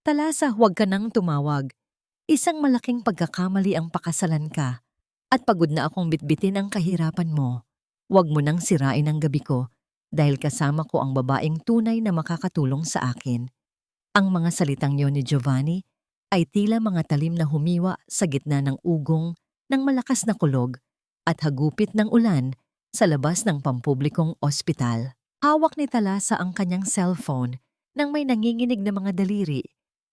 Talasa, huwag ka nang tumawag. Isang malaking pagkakamali ang pakasalan ka at pagod na akong bitbitin ang kahirapan mo. Huwag mo nang sirain ang gabi ko dahil kasama ko ang babaeng tunay na makakatulong sa akin. Ang mga salitang yon ni Giovanni ay tila mga talim na humiwa sa gitna ng ugong ng malakas na kulog at hagupit ng ulan sa labas ng pampublikong ospital. Hawak ni Talasa ang kanyang cellphone nang may nanginginig na mga daliri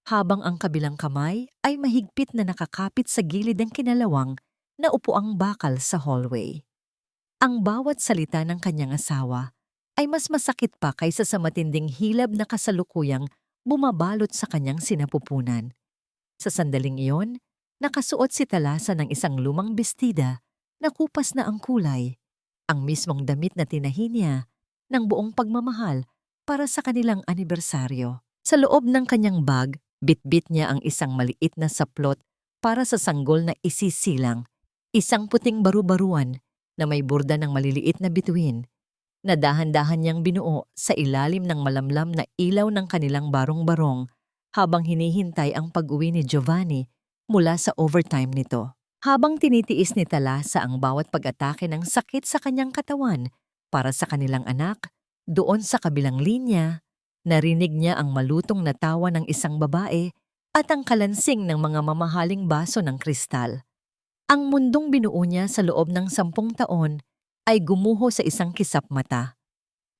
habang ang kabilang kamay ay mahigpit na nakakapit sa gilid ng kinalawang na upuang bakal sa hallway. Ang bawat salita ng kanyang asawa ay mas masakit pa kaysa sa matinding hilab na kasalukuyang bumabalot sa kanyang sinapupunan. Sa sandaling iyon, nakasuot si Talasa ng isang lumang bestida na kupas na ang kulay, ang mismong damit na tinahi niya ng buong pagmamahal para sa kanilang anibersaryo. Sa loob ng kanyang bag, bitbit niya ang isang maliit na saplot para sa sanggol na isisilang, isang puting baru-baruan na may burda ng maliliit na bituin na dahan-dahan niyang binuo sa ilalim ng malamlam na ilaw ng kanilang barong-barong habang hinihintay ang pag-uwi ni Giovanni mula sa overtime nito. Habang tinitiis ni Talasa ang bawat pag-atake ng sakit sa kanyang katawan para sa kanilang anak, doon sa kabilang linya, narinig niya ang malutong na tawa ng isang babae at ang kalansing ng mga mamahaling baso ng kristal. Ang mundong binuo niya sa loob ng 10 taon ay gumuho sa isang kisap mata.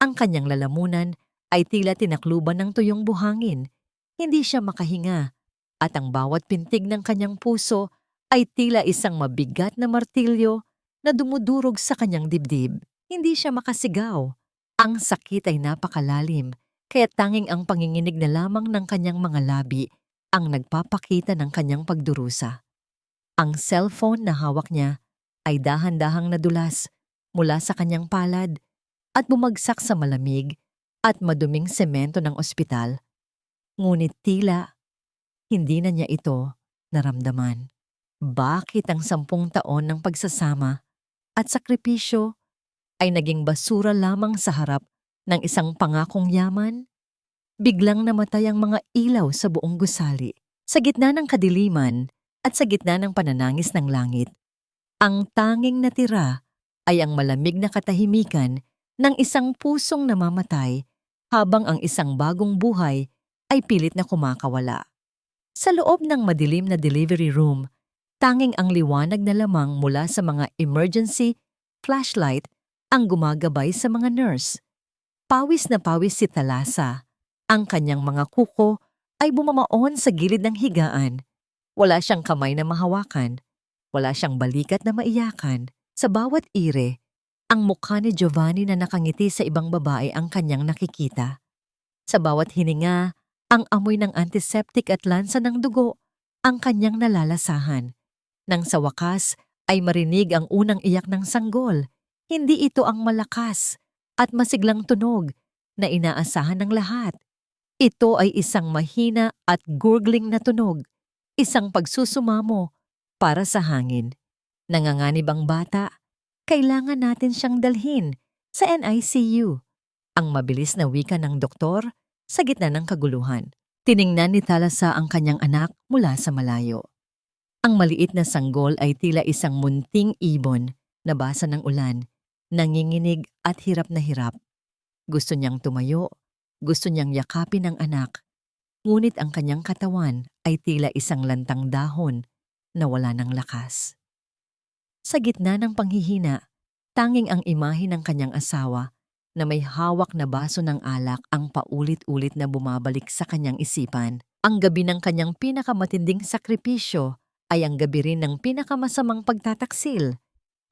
Ang kanyang lalamunan ay tila tinakluban ng tuyong buhangin. Hindi siya makahinga at ang bawat pintig ng kanyang puso ay tila isang mabigat na martilyo na dumudurog sa kanyang dibdib. Hindi siya makasigaw. Ang sakit ay napakalalim, kaya tanging ang panginginig na lamang ng kanyang mga labi ang nagpapakita ng kanyang pagdurusa. Ang cellphone na hawak niya ay dahan-dahang nadulas mula sa kanyang palad at bumagsak sa malamig at maduming semento ng ospital. Ngunit tila hindi na niya ito naramdaman. Bakit ang 10 taon ng pagsasama at sakripisyo ay naging basura lamang sa harap ng isang pangakong yaman? Biglang namatay ang mga ilaw sa buong gusali. Sa gitna ng kadiliman at sa gitna ng pananangis ng langit, ang tanging natira ay ang malamig na katahimikan ng isang pusong namamatay habang ang isang bagong buhay ay pilit na kumakawala. Sa loob ng madilim na delivery room, tanging ang liwanag na lamang mula sa mga emergency flashlight ang gumagabay sa mga nurse. Pawis na pawis si Talasa. Ang kanyang mga kuko ay bumamaon sa gilid ng higaan. Wala siyang kamay na mahawakan. Wala siyang balikat na maiyakan. Sa bawat ire, ang mukha ni Giovanni na nakangiti sa ibang babae ang kanyang nakikita. Sa bawat hininga, ang amoy ng antiseptic at lansa ng dugo ang kanyang nalalasahan. Nang sa wakas ay marinig ang unang iyak ng sanggol. Hindi ito ang malakas at masiglang tunog na inaasahan ng lahat. Ito ay isang mahina at gurgling na tunog, isang pagsusumamo para sa hangin. Nanganganib ang bata. Kailangan natin siyang dalhin sa NICU. Ang mabilis na wika ng doktor sa gitna ng kaguluhan. Tiningnan ni Talasa ang kanyang anak mula sa malayo. Ang maliit na sanggol ay tila isang munting ibon na basa ng ulan, nanginginig at hirap na hirap. Gusto niyang tumayo, gusto niyang yakapin ang anak, ngunit ang kanyang katawan ay tila isang lantang dahon na wala ng lakas. Sa gitna ng panghihina, tanging ang imahe ng kanyang asawa na may hawak na baso ng alak ang paulit-ulit na bumabalik sa kanyang isipan. Ang gabi ng kanyang pinakamatinding sakripisyo ay ang gabi rin ng pinakamasamang pagtataksil,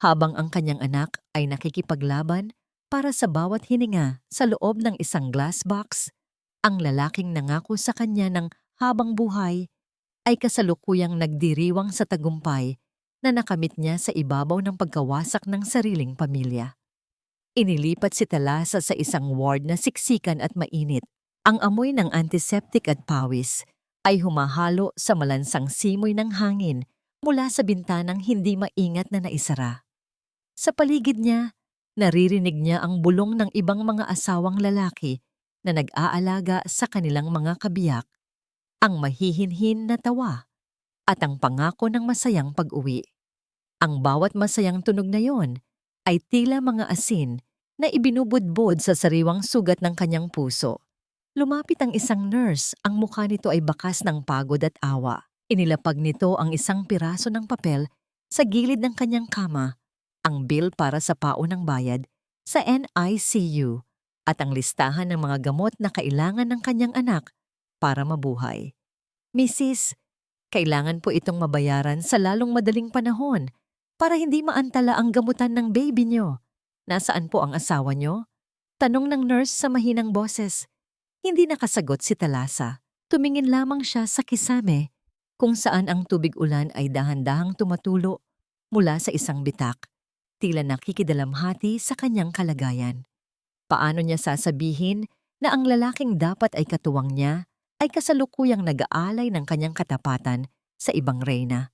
habang ang kanyang anak ay nakikipaglaban para sa bawat hininga sa loob ng isang glass box. Ang lalaking nangako sa kanya ng habang buhay ay kasalukuyang nagdiriwang sa tagumpay na nakamit niya sa ibabaw ng pagkawasak ng sariling pamilya. Inilipat si Talasa sa isang ward na siksikan at mainit. Ang amoy ng antiseptic at pawis ay humahalo sa malansang simoy ng hangin mula sa bintanang hindi maingat na naisara. Sa paligid niya, naririnig niya ang bulong ng ibang mga asawang lalaki na nag-aalaga sa kanilang mga kabiyak. ang mahihinhin na tawa, at ang pangako ng masayang pag-uwi. Ang bawat masayang tunog na yon ay tila mga asin na ibinubudbod sa sariwang sugat ng kanyang puso. Lumapit ang isang nurse, ang mukha nito ay bakas ng pagod at awa. Inilapag nito ang isang piraso ng papel sa gilid ng kanyang kama, ang bill para sa paon ng bayad sa NICU at ang listahan ng mga gamot na kailangan ng kanyang anak para mabuhay. Mrs., kailangan po itong mabayaran sa lalong madaling panahon para hindi maantala ang gamutan ng baby niyo. Nasaan po ang asawa niyo? Tanong ng nurse sa mahinang boses. Hindi nakasagot si Talasa. Tumingin lamang siya sa kisame kung saan ang tubig ulan ay dahan-dahang tumatulo mula sa isang bitak, tila nakikidalamhati sa kanyang kalagayan. Paano niya sasabihin na ang lalaking dapat ay katuwang niya ay kasalukuyang nag-aalay ng kanyang katapatan sa ibang reyna?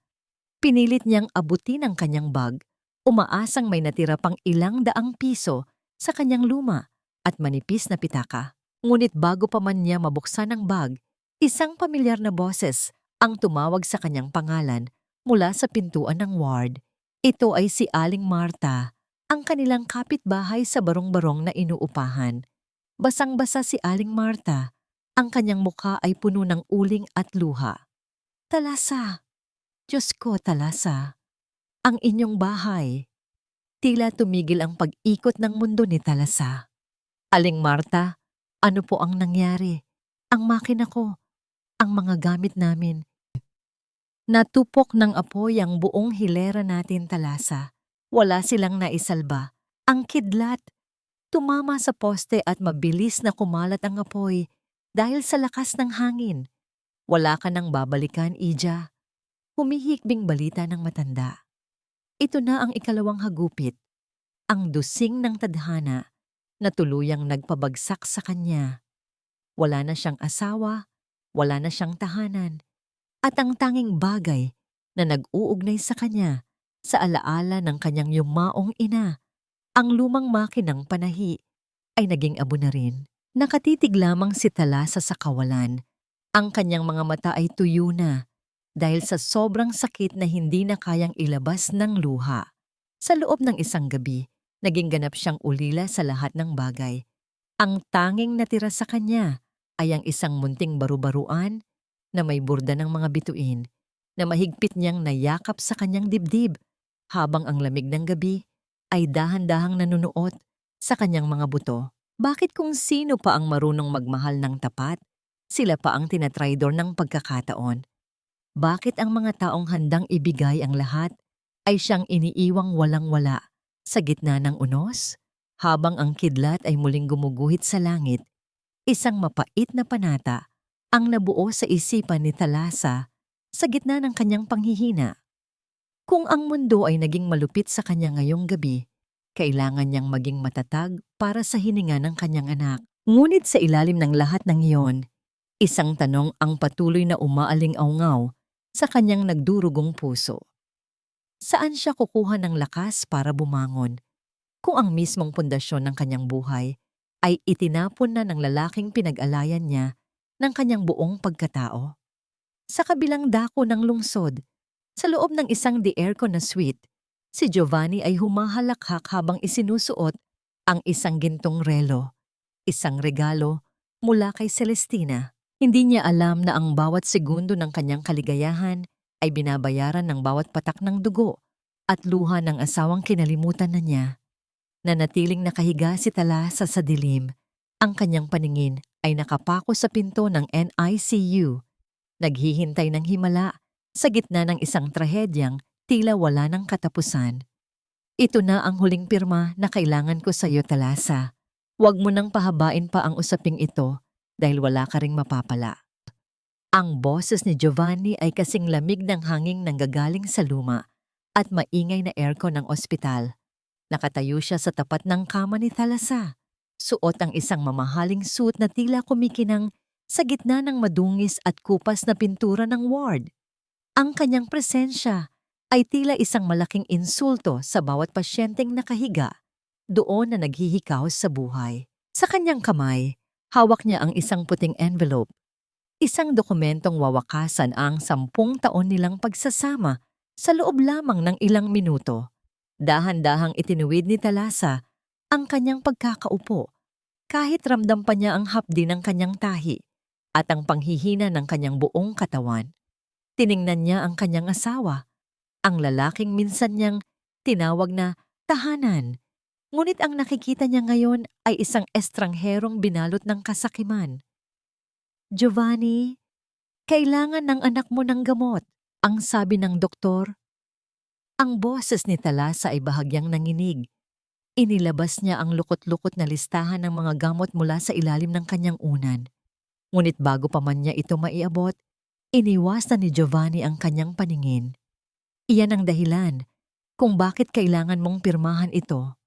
Pinilit niyang abutin ang kanyang bag, umaasang may natira pang ilang daang piso sa kanyang luma at manipis na pitaka. Ngunit bago pa man niya mabuksan ang bag, isang pamilyar na boses ang tumawag sa kanyang pangalan mula sa pintuan ng ward. Ito ay si Aling Marta, ang kanilang kapitbahay sa barong-barong na inuupahan. Basang-basa si Aling Marta, ang kanyang mukha ay puno ng uling at luha. Talasa, Diyos ko Talasa, ang inyong bahay. Tila tumigil ang pag-ikot ng mundo ni Talasa. Aling Marta, ano po ang nangyari? Ang makina ko, ang mga gamit namin. Natupok ng apoy ang buong hilera natin, Talasa. Wala silang naisalba. Ang kidlat, tumama sa poste at mabilis na kumalat ang apoy dahil sa lakas ng hangin. Wala ka nang babalikan, Ija. Humihikbing balita ng matanda. Ito na ang ikalawang hagupit, ang dusing ng tadhana na tuluyang nagpabagsak sa kanya. Wala na siyang asawa, wala na siyang tahanan, at ang tanging bagay na nag-uugnay sa kanya sa alaala ng kanyang yumaong ina, ang lumang makinang panahi, ay naging abo na rin. Nakatitig lamang si Talasa sa kawalan. Ang kanyang mga mata ay tuyo na dahil sa sobrang sakit na hindi na kayang ilabas ng luha. Sa loob ng isang gabi, naging ganap siyang ulila sa lahat ng bagay. Ang tanging natira sa kanya ay ang isang munting baru-baruan na may burda ng mga bituin na mahigpit niyang nayakap sa kanyang dibdib habang ang lamig ng gabi ay dahan-dahang nanunuot sa kanyang mga buto. Bakit kung sino pa ang marunong magmahal ng tapat, sila pa ang tinatraidor ng pagkakataon? Bakit ang mga taong handang ibigay ang lahat ay siyang iniiwang walang-wala sa gitna ng unos? Habang ang kidlat ay muling gumuguhit sa langit, isang mapait na panata ang nabuo sa isipan ni Talasa sa gitna ng kanyang panghihina. Kung ang mundo ay naging malupit sa kanya ngayong gabi, kailangan niyang maging matatag para sa hininga ng kanyang anak. Ngunit sa ilalim ng lahat ng iyon, isang tanong ang patuloy na umaaling-aungaw sa kanyang nagdurugong puso. Saan siya kukuha ng lakas para bumangon kung ang mismong pundasyon ng kanyang buhay ay itinapon na ng lalaking pinag-alayan niya ng kanyang buong pagkatao? Sa kabilang dako ng lungsod, sa loob ng isang de-aircon na suite, si Giovanni ay humahalakhak habang isinusuot ang isang gintong relo, isang regalo mula kay Celestina. Hindi niya alam na ang bawat segundo ng kanyang kaligayahan ay binabayaran ng bawat patak ng dugo at luha ng asawang kinalimutan na niya. Nanatiling nakahiga si Talasa sa dilim. Ang kanyang paningin ay nakapako sa pinto ng NICU. Naghihintay ng himala sa gitna ng isang trahedyang tila wala ng katapusan. Ito na ang huling pirma na kailangan ko sa iyo, Talasa. Huwag mo nang pahabain pa ang usaping ito dahil wala ka ring mapapala. Ang boses ni Giovanni ay kasing lamig ng hanging nanggagaling sa luma at maingay na aircon ng ospital. Nakatayo siya sa tapat ng kama ni Talasa. Suot ang isang mamahaling suit na tila kumikinang sa gitna ng madungis at kupas na pintura ng ward. Ang kanyang presensya ay tila isang malaking insulto sa bawat pasyenteng nakahiga doon na naghihikaos sa buhay. Sa kanyang kamay, hawak niya ang isang puting envelope. Isang dokumentong wawakasan ang 10 taon nilang pagsasama sa loob lamang ng ilang minuto. Dahan-dahang itinuwid ni Talasa ang kanyang pagkakaupo kahit ramdam pa niya ang hapdi ng kanyang tahi at ang panghihina ng kanyang buong katawan. Tiningnan niya ang kanyang asawa, ang lalaking minsan niyang tinawag na tahanan. Ngunit ang nakikita niya ngayon ay isang estrangherong binalot ng kasakiman. Giovanni, kailangan ng anak mo ng gamot, ang sabi ng doktor. Ang boses ni Talasa ay bahagyang nanginig. Inilabas niya ang lukot-lukot na listahan ng mga gamot mula sa ilalim ng kanyang unan. Ngunit bago pa man niya ito maiabot, iniwasan ni Giovanni ang kanyang paningin. Iyan ang dahilan kung bakit kailangan mong pirmahan ito.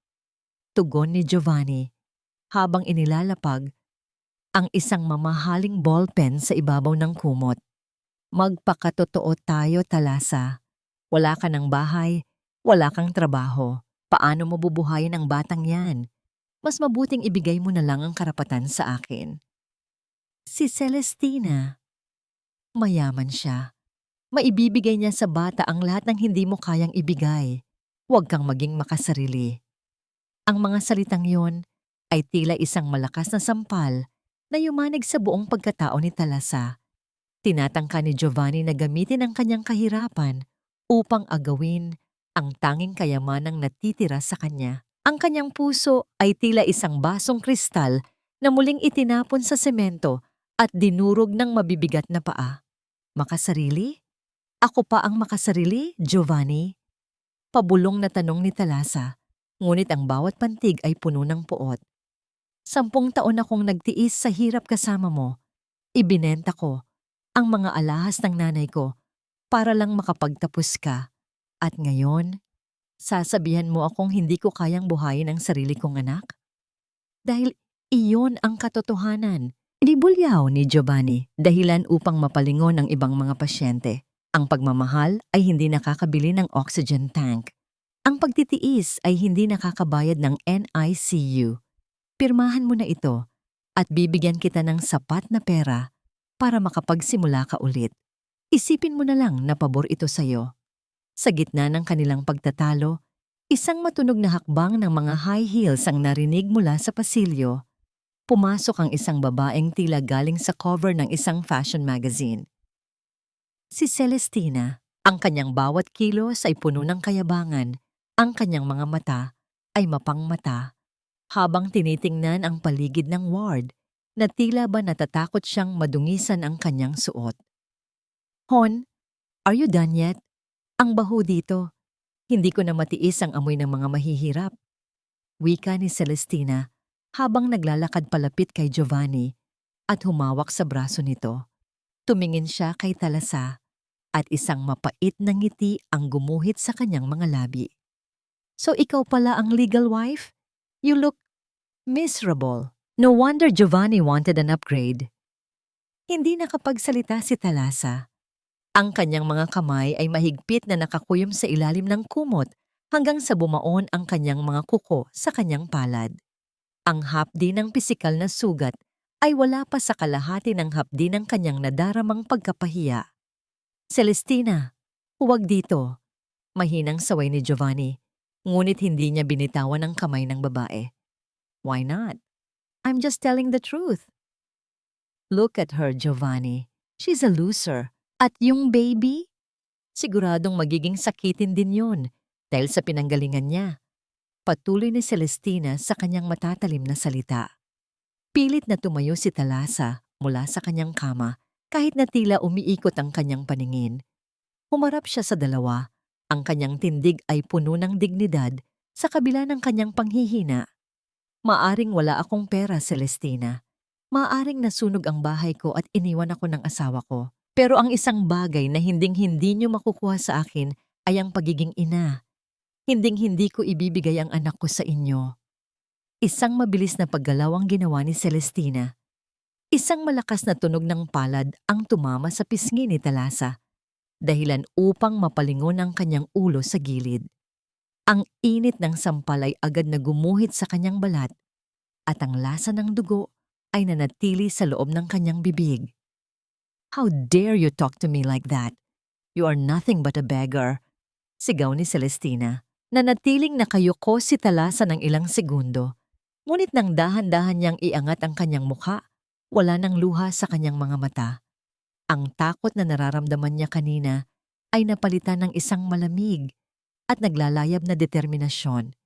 Tugon ni Giovanni habang inilalapag ang isang mamahaling ballpen sa ibabaw ng kumot. Magpakatotoo tayo, Talasa. Wala ka ng bahay, wala kang trabaho. Paano mo bubuhayin ang batang yan? Mas mabuting ibigay mo na lang ang karapatan sa akin. Si Celestina. Mayaman siya. Maibibigay niya sa bata ang lahat ng hindi mo kayang ibigay. Huwag kang maging makasarili. Ang mga salitang yon ay tila isang malakas na sampal na yumanig sa buong pagkatao ni Talasa. Tinatangka ni Giovanni na gamitin ang kanyang kahirapan upang agawin ang tanging kayamanang natitira sa kanya. Ang kanyang puso ay tila isang basong kristal na muling itinapon sa semento at dinurog ng mabibigat na paa. Makasarili? Ako pa ang makasarili, Giovanni? Pabulong na tanong ni Talasa, ngunit ang bawat pantig ay puno ng puot. 10 taon akong nagtiis sa hirap kasama mo. Ibinenta ko ang mga alahas ng nanay ko para lang makapagtapos ka. At ngayon, sasabihan mo akong hindi ko kayang buhayin ang sarili kong anak? Dahil iyon ang katotohanan. Inibulyaw ni Giovanni dahilan upang mapalingon ang ibang mga pasyente. Ang pagmamahal ay hindi nakakabili ng oxygen tank. Ang pagtitiis ay hindi nakakabayad ng NICU. Pirmahan mo na ito at bibigyan kita ng sapat na pera para makapagsimula ka ulit. Isipin mo na lang na pabor ito sa'yo. Sa gitna ng kanilang pagtatalo, isang matunog na hakbang ng mga high heels ang narinig mula sa pasilyo. Pumasok ang isang babaeng tila galing sa cover ng isang fashion magazine. Si Celestina, ang kanyang bawat kilos ay puno ng kayabangan, ang kanyang mga mata ay mapangmata, habang tinitingnan ang paligid ng ward na tila ba natatakot siyang madungisan ang kanyang suot. Hon, are you done yet? Ang baho dito. Hindi ko na matiis ang amoy ng mga mahihirap. Wika ni Celestina habang naglalakad palapit kay Giovanni at humawak sa braso nito. Tumingin siya kay Talasa at isang mapait na ngiti ang gumuhit sa kanyang mga labi. So ikaw pala ang legal wife? You look miserable. No wonder Giovanni wanted an upgrade. Hindi nakapagsalita si Talasa. Ang kanyang mga kamay ay mahigpit na nakakuyom sa ilalim ng kumot hanggang sa bumaon ang kanyang mga kuko sa kanyang palad. Ang hapdi ng pisikal na sugat ay wala pa sa kalahati ng hapdi ng kanyang nadaramang pagkapahiya. Celestina, huwag dito. Mahinang saway ni Giovanni, ngunit hindi niya binitawan ang kamay ng babae. Why not? I'm just telling the truth. Look at her, Giovanni. She's a loser. At yung baby? Siguradong magiging sakitin din yun dahil sa pinanggalingan niya. Patuloy ni Celestina sa kanyang matatalim na salita. Pilit na tumayo si Talasa mula sa kanyang kama kahit na tila umiikot ang kanyang paningin. Humarap siya sa dalawa. Ang kanyang tindig ay puno ng dignidad sa kabila ng kanyang panghihina. Maaring wala akong pera, Celestina. Maaring nasunog ang bahay ko at iniwan ako ng asawa ko. Pero ang isang bagay na hinding-hindi niyo makukuha sa akin ay ang pagiging ina. Hinding-hindi ko ibibigay ang anak ko sa inyo. Isang mabilis na paggalaw ang ginawa ni Celestina. Isang malakas na tunog ng palad ang tumama sa pisngi ni Talasa, dahilan upang mapalingon ang kanyang ulo sa gilid. Ang init ng sampal ay agad na gumuhit sa kanyang balat at ang lasa ng dugo ay nanatili sa loob ng kanyang bibig. How dare you talk to me like that? You are nothing but a beggar. Sigaw ni Celestina. Nanatiling nakayuko si Talasa ng ilang segundo. Ngunit nang dahan-dahan niyang iangat ang kanyang mukha, wala nang luha sa kanyang mga mata. Ang takot na nararamdaman niya kanina ay napalitan ng isang malamig at naglalayab na determinasyon.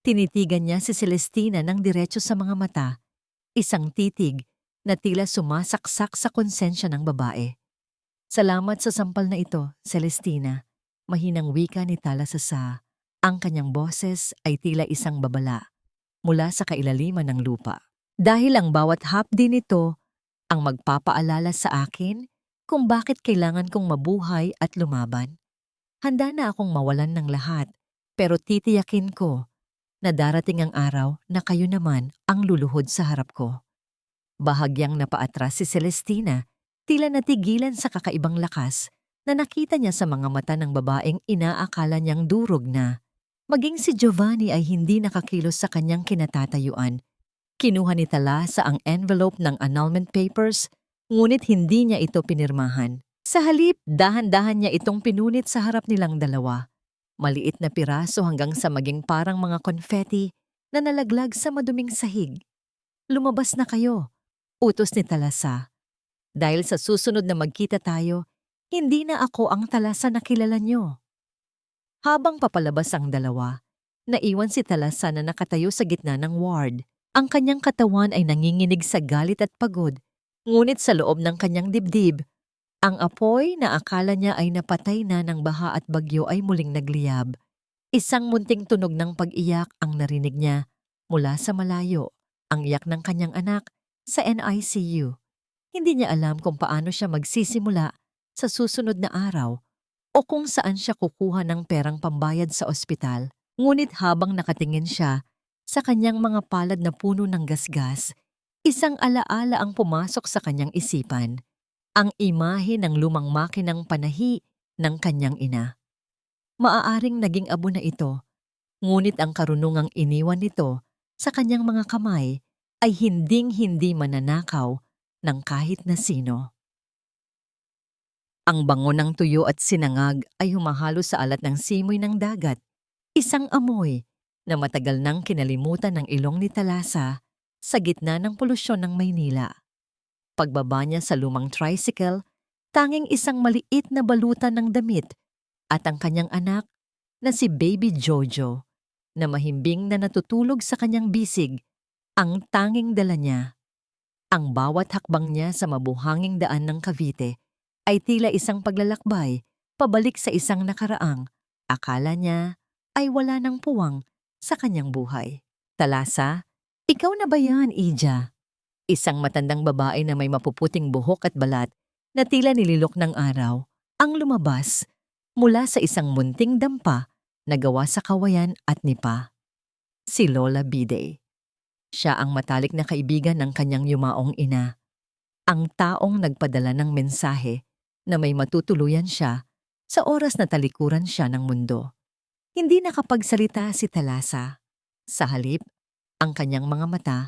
Tinitigan niya si Celestina ng diretso sa mga mata, isang titig na tila sumasaksak sa konsensya ng babae. Salamat sa sampal na ito, Celestina. Mahinang wika ni Talasasa. Ang kanyang boses ay tila isang babala mula sa kailaliman ng lupa. Dahil ang bawat hapdi nito ang magpapaalala sa akin kung bakit kailangan kong mabuhay at lumaban. Handa na akong mawalan ng lahat, pero titiyakin ko na darating ang araw na kayo naman ang luluhod sa harap ko. Bahagyang napaatras si Celestina, tila natigilan sa kakaibang lakas na nakita niya sa mga mata ng babaeng inaakala niyang durog na. Maging si Giovanni ay hindi nakakilos sa kanyang kinatatayuan. Kinuha ni Talasa ang envelope ng annulment papers, ngunit hindi niya ito pinirmahan. Sa halip, dahan-dahan niya itong pinunit sa harap nilang dalawa. Maliit na piraso hanggang sa maging parang mga confetti na nalaglag sa maduming sahig. Lumabas na kayo, utos ni Talasa. Dahil sa susunod na magkita tayo, hindi na ako ang Talasa na kilala niyo. Habang papalabas ang dalawa, naiwan si Talasa na nakatayo sa gitna ng ward. Ang kanyang katawan ay nanginginig sa galit at pagod, ngunit sa loob ng kanyang dibdib, ang apoy na akala niya ay napatay na ng baha at bagyo ay muling nagliyab. Isang munting tunog ng pag-iyak ang narinig niya mula sa malayo, ang iyak ng kanyang anak sa NICU. Hindi niya alam kung paano siya magsisimula sa susunod na araw o kung saan siya kukuha ng perang pambayad sa ospital. Ngunit habang nakatingin siya sa kanyang mga palad na puno ng gasgas, isang alaala ang pumasok sa kanyang isipan. Ang imahe ng lumang makinang panahi ng kanyang ina. Maaaring naging abo na ito, ngunit ang karunungang iniwan nito sa kanyang mga kamay ay hinding-hindi mananakaw ng kahit na sino. Ang bango ng tuyo at sinangag ay humahalo sa alat ng simoy ng dagat, isang amoy na matagal nang kinalimutan ng ilong ni Talasa sa gitna ng polusyon ng Maynila. Pagbaba niya sa lumang tricycle, tanging isang maliit na balutan ng damit at ang kanyang anak na si Baby Jojo na mahimbing na natutulog sa kanyang bisig ang tanging dala niya. Ang bawat hakbang niya sa mabuhanging daan ng Cavite ay tila isang paglalakbay pabalik sa isang nakaraang akala niya ay wala ng puwang sa kanyang buhay. Talasa, ikaw na ba yan, Ija? Isang matandang babae na may mapuputing buhok at balat na tila nililok ng araw ang lumabas mula sa isang munting dampa na gawa sa kawayan at nipa. Si Lola Bide. Siya ang matalik na kaibigan ng kanyang yumaong ina. Ang taong nagpadala ng mensahe na may matutuluyan siya sa oras na talikuran siya ng mundo. Hindi nakapagsalita si Talasa. Sa halip, ang kanyang mga mata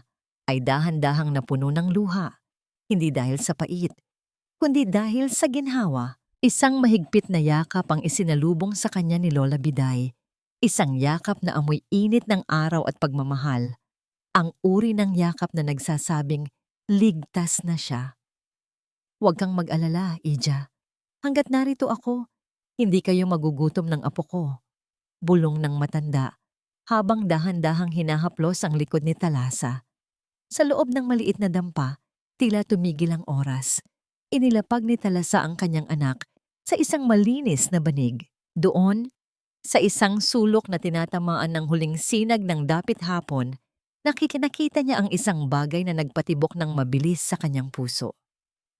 ay dahan-dahang napuno ng luha, hindi dahil sa pait, kundi dahil sa ginhawa. Isang mahigpit na yakap ang isinalubong sa kanya ni Lola Biday. Isang yakap na amoy init ng araw at pagmamahal. Ang uri ng yakap na nagsasabing, ligtas na siya. Huwag kang mag-alala, Ija. Hanggat narito ako, hindi kayo magugutom ng apo ko. Bulong ng matanda, habang dahan-dahang hinahaplos ang likod ni Talasa. Sa loob ng maliit na dampa, tila tumigil ang oras. Inilapag ni Talasa ang kanyang anak sa isang malinis na banig. Doon, sa isang sulok na tinatamaan ng huling sinag ng dapit hapon, nakikita niya ang isang bagay na nagpatibok ng mabilis sa kanyang puso.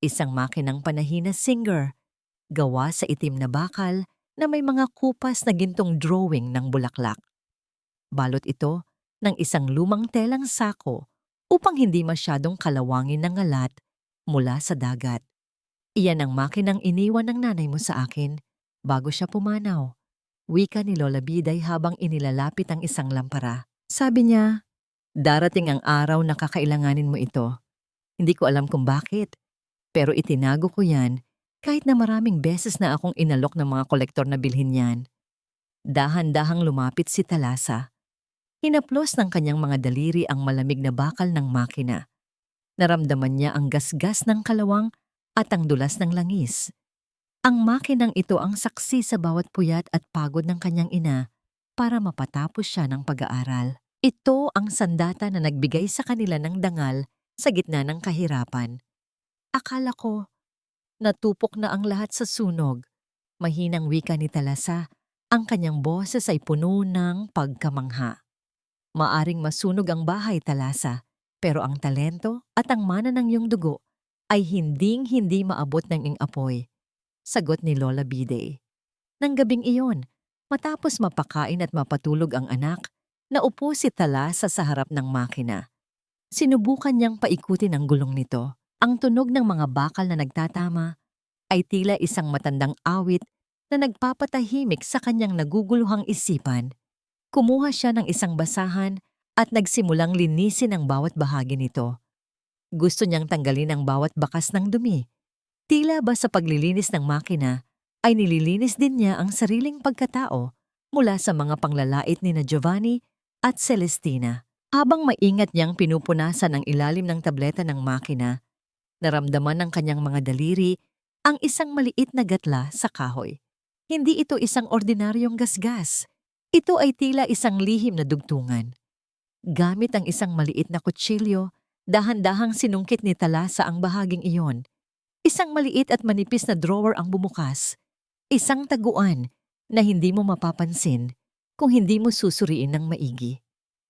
Isang makinang panahi na Singer, gawa sa itim na bakal na may mga kupas na gintong drawing ng bulaklak. Balot ito ng isang lumang telang sako upang hindi masyadong kalawangin ng alat mula sa dagat. Iyan ang makinang iniwan ng nanay mo sa akin bago siya pumanaw. Wika ni Lola Biday habang inilalapit ang isang lampara. Sabi niya, darating ang araw na kakailanganin mo ito. Hindi ko alam kung bakit, pero itinago ko yan Kahit na maraming beses na akong inalok ng mga kolektor na bilhin yan, dahan-dahang lumapit si Talasa. Hinaplos ng kanyang mga daliri ang malamig na bakal ng makina. Naramdaman niya ang gasgas ng kalawang at ang dulas ng langis. Ang makinang ito ang saksi sa bawat puyat at pagod ng kanyang ina para mapatapos siya ng pag-aaral. Ito ang sandata na nagbigay sa kanila ng dangal sa gitna ng kahirapan. Akala ko, natupok na ang lahat sa sunog. Mahinang wika ni Talasa, ang kanyang boses ay puno ng pagkamangha. Maaring masunog ang bahay, Talasa, pero ang talento at ang mana ng iyong dugo ay hinding-hindi maabot ng ing apoy. Sagot ni Lola Bide. Nang gabing iyon, matapos mapakain at mapatulog ang anak, naupo si Talasa sa harap ng makina. Sinubukan niyang paikutin ang gulong nito. Ang tunog ng mga bakal na nagtatama ay tila isang matandang awit na nagpapatahimik sa kanyang naguguluhang isipan. Kumuha siya ng isang basahan at nagsimulang linisin ang bawat bahagi nito. Gusto niyang tanggalin ang bawat bakas ng dumi. Tila ba sa paglilinis ng makina ay nililinis din niya ang sariling pagkatao mula sa mga panglalait ni na Giovanni at Celestina. Habang maingat niyang pinupunasan ang ilalim ng tableta ng makina, naramdaman ng kanyang mga daliri ang isang maliit na gatla sa kahoy. Hindi ito isang ordinaryong gasgas. Ito ay tila isang lihim na dugtungan. Gamit ang isang maliit na kutsilyo, dahan-dahang sinungkit ni Talasa ang bahaging iyon. Isang maliit at manipis na drawer ang bumukas. Isang taguan na hindi mo mapapansin kung hindi mo susuriin ng maigi.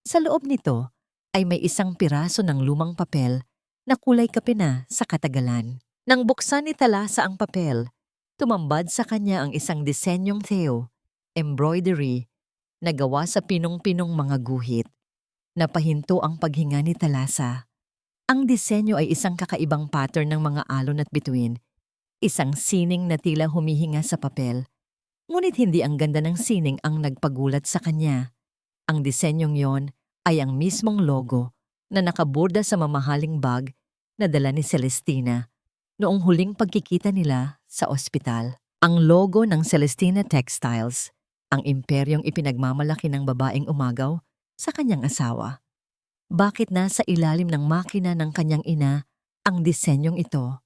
Sa loob nito ay may isang piraso ng lumang papel na kulay kape na sa katagalan. Nang buksan ni Talasa ang papel, tumambad sa kanya ang isang disenyong Theo, embroidery, na gawa sa pinong-pinong mga guhit. Napahinto ang paghinga ni Talasa. Ang disenyo ay isang kakaibang pattern ng mga alon at bituin, isang sining na tila humihinga sa papel. Ngunit hindi ang ganda ng sining ang nagpagulat sa kanya. Ang disenyong yon ay ang mismong logo na nakaborda sa mamahaling bag na dala ni Celestina noong huling pagkikita nila sa ospital. Ang logo ng Celestina Textiles, ang imperyong ipinagmamalaki ng babaeng umagaw sa kanyang asawa. Bakit nasa ilalim ng makina ng kanyang ina ang disenyong ito?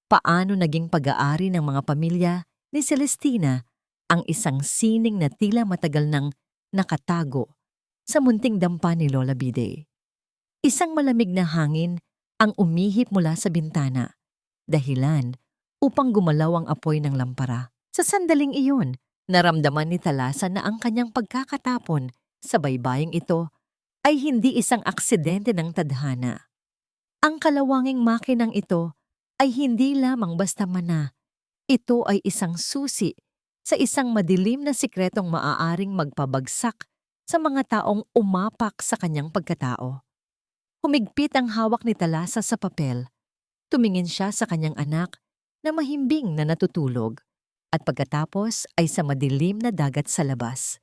Paano naging pag-aari ng mga pamilya ni Celestina ang isang sining na tila matagal nang nakatago sa munting dampa ni Lola Bide? Isang malamig na hangin ang umihip mula sa bintana, dahilan upang gumalaw ang apoy ng lampara. Sa sandaling iyon, naramdaman ni Talasa na ang kanyang pagkakatapon sa baybaying ito ay hindi isang aksidente ng tadhana. Ang kalawanging makinang ito ay hindi lamang basta mana. Ito ay isang susi sa isang madilim na sikretong maaaring magpabagsak sa mga taong umapak sa kanyang pagkatao. Humigpit ang hawak ni Talasa sa papel. Tumingin siya sa kanyang anak na mahimbing na natutulog at pagkatapos ay sa madilim na dagat sa labas.